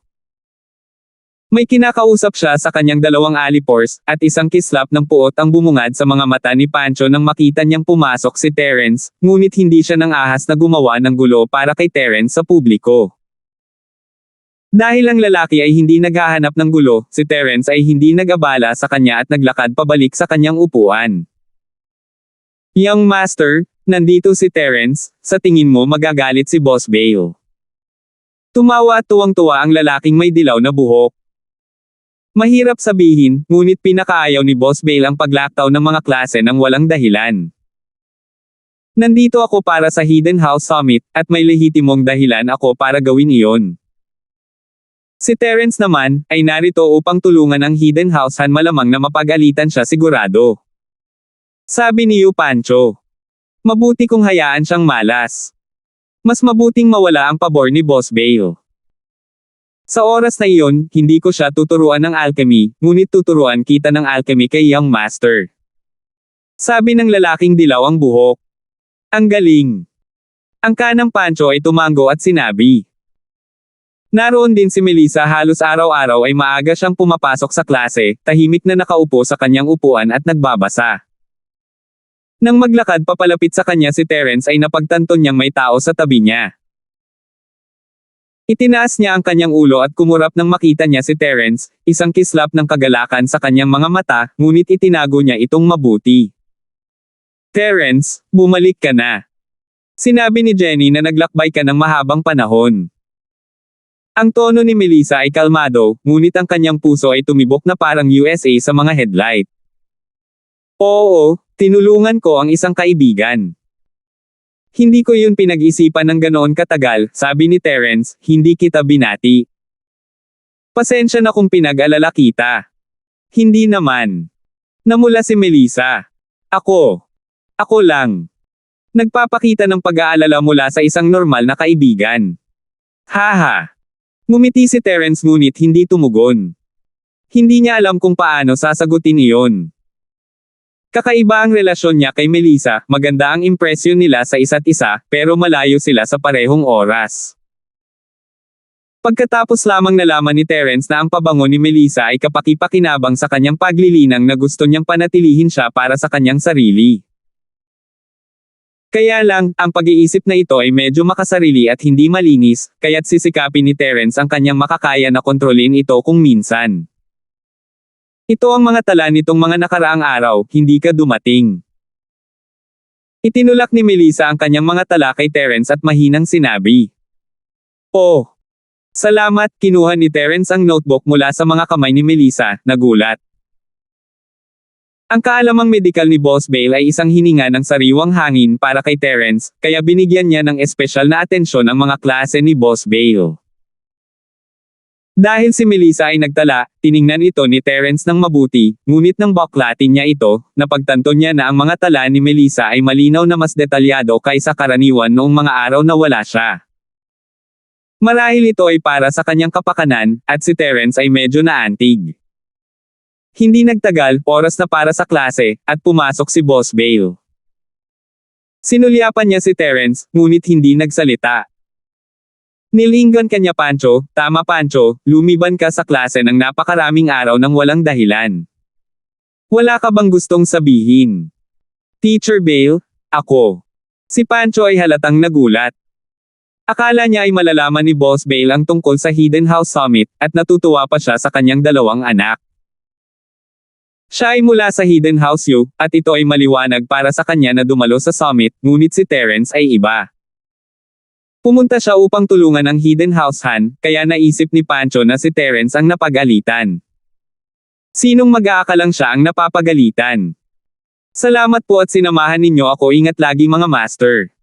May kinakausap siya sa kanyang dalawang alipors, at isang kislap ng puot ang bumungad sa mga mata ni Pancho nang makita niyang pumasok si Terence, ngunit hindi siya nang ahas na gumawa ng gulo para kay Terence sa publiko. Dahil ang lalaki ay hindi naghahanap ng gulo, si Terence ay hindi nag-abala sa kanya at naglakad pabalik sa kanyang upuan. Young Master, nandito si Terence, sa tingin mo magagalit si Boss Bale. Tumawa at tuwang-tuwa ang lalaking may dilaw na buhok. Mahirap sabihin, ngunit pinakaayaw ni Boss Bale ang paglaktaw ng mga klase ng walang dahilan. Nandito ako para sa Hidden House Summit, at may lehitimong dahilan ako para gawin iyon. Si Terence naman, ay narito upang tulungan ang Hidden House han malamang na mapag-alitan siya sigurado. Sabi ni Pancho. Mabuti kung hayaan siyang malas. Mas mabuting mawala ang pabor ni Boss Bale. Sa oras na iyon, hindi ko siya tuturuan ng alchemy, ngunit tuturuan kita ng alchemy kay Young Master. Sabi ng lalaking dilaw ang buhok. Ang galing. Ang kanang Pancho ay tumango at sinabi. Naroon din si Melissa, halos araw-araw ay maaga siyang pumapasok sa klase, tahimik na nakaupo sa kanyang upuan at nagbabasa. Nang maglakad papalapit sa kanya si Terence ay napagtanto niyang may tao sa tabi niya. Itinaas niya ang kanyang ulo at kumurap nang makita niya si Terence, isang kislap ng kagalakan sa kanyang mga mata, ngunit itinago niya itong mabuti. Terence, bumalik ka na. Sinabi ni Jenny na naglakbay ka ng mahabang panahon. Ang tono ni Melissa ay kalmado, ngunit ang kanyang puso ay tumibok na parang USA sa mga headlight. Oo, tinulungan ko ang isang kaibigan. Hindi ko yun pinag-isipan ng ganoon katagal, sabi ni Terence, hindi kita binati. Pasensya na kung pinag-alala kita. Hindi naman. Namula si Melissa. Ako lang. Nagpapakita ng pag-aalala mula sa isang normal na kaibigan. Haha. Ngumiti si Terence ngunit hindi tumugon. Hindi niya alam kung paano sasagutin iyon. Kakaiba ang relasyon niya kay Melissa, maganda ang impresyon nila sa isa't isa, pero malayo sila sa parehong oras. Pagkatapos lamang nalaman ni Terence na ang pabango ni Melissa ay kapaki-pakinabang sa kanyang paglilinang na gusto niyang panatilihin siya para sa kanyang sarili. Kaya lang, ang pag-iisip na ito ay medyo makasarili at hindi malinis, kaya't sisikapin ni Terence ang kanyang makakaya na kontrolin ito kung minsan. Ito ang mga tala nitong mga nakaraang araw, hindi ka dumating. Itinulak ni Melissa ang kanyang mga tala kay Terence at mahinang sinabi. Oh! Salamat, kinuha ni Terence ang notebook mula sa mga kamay ni Melissa, nagulat. Ang kaalamang medikal ni Boss Bale ay isang hininga ng sariwang hangin para kay Terence, kaya binigyan niya ng espesyal na atensyon ang mga klase ni Boss Bale. Dahil si Melissa ay nagtala, tiningnan ito ni Terence ng mabuti, ngunit nang baklatin niya ito, napagtanto niya na ang mga tala ni Melissa ay malinaw na mas detalyado kaysa karaniwan noong mga araw na wala siya. Marahil ito ay para sa kanyang kapakanan, at si Terence ay medyo naantig. Hindi nagtagal, oras na para sa klase, at pumasok si Boss Bale. Sinulyapan niya si Terence, ngunit hindi nagsalita. Nilingon kanya Pancho, tama Pancho, lumiban ka sa klase ng napakaraming araw ng walang dahilan. Wala ka bang gustong sabihin? Teacher Bale, ako. Si Pancho ay halatang nagulat. Akala niya ay malalaman ni Boss Bale ang tungkol sa Hidden House Summit, at natutuwa pa siya sa kanyang dalawang anak. Siya ay mula sa Hidden House U, at ito ay maliwanag para sa kanya na dumalo sa summit, ngunit si Terence ay iba. Pumunta siya upang tulungan ang Hidden House Han, kaya naisip ni Pancho na si Terence ang napagalitan. Sinong mag-aakalang siya ang napapagalitan? Salamat po at sinamahan ninyo ako, ingat lagi mga master.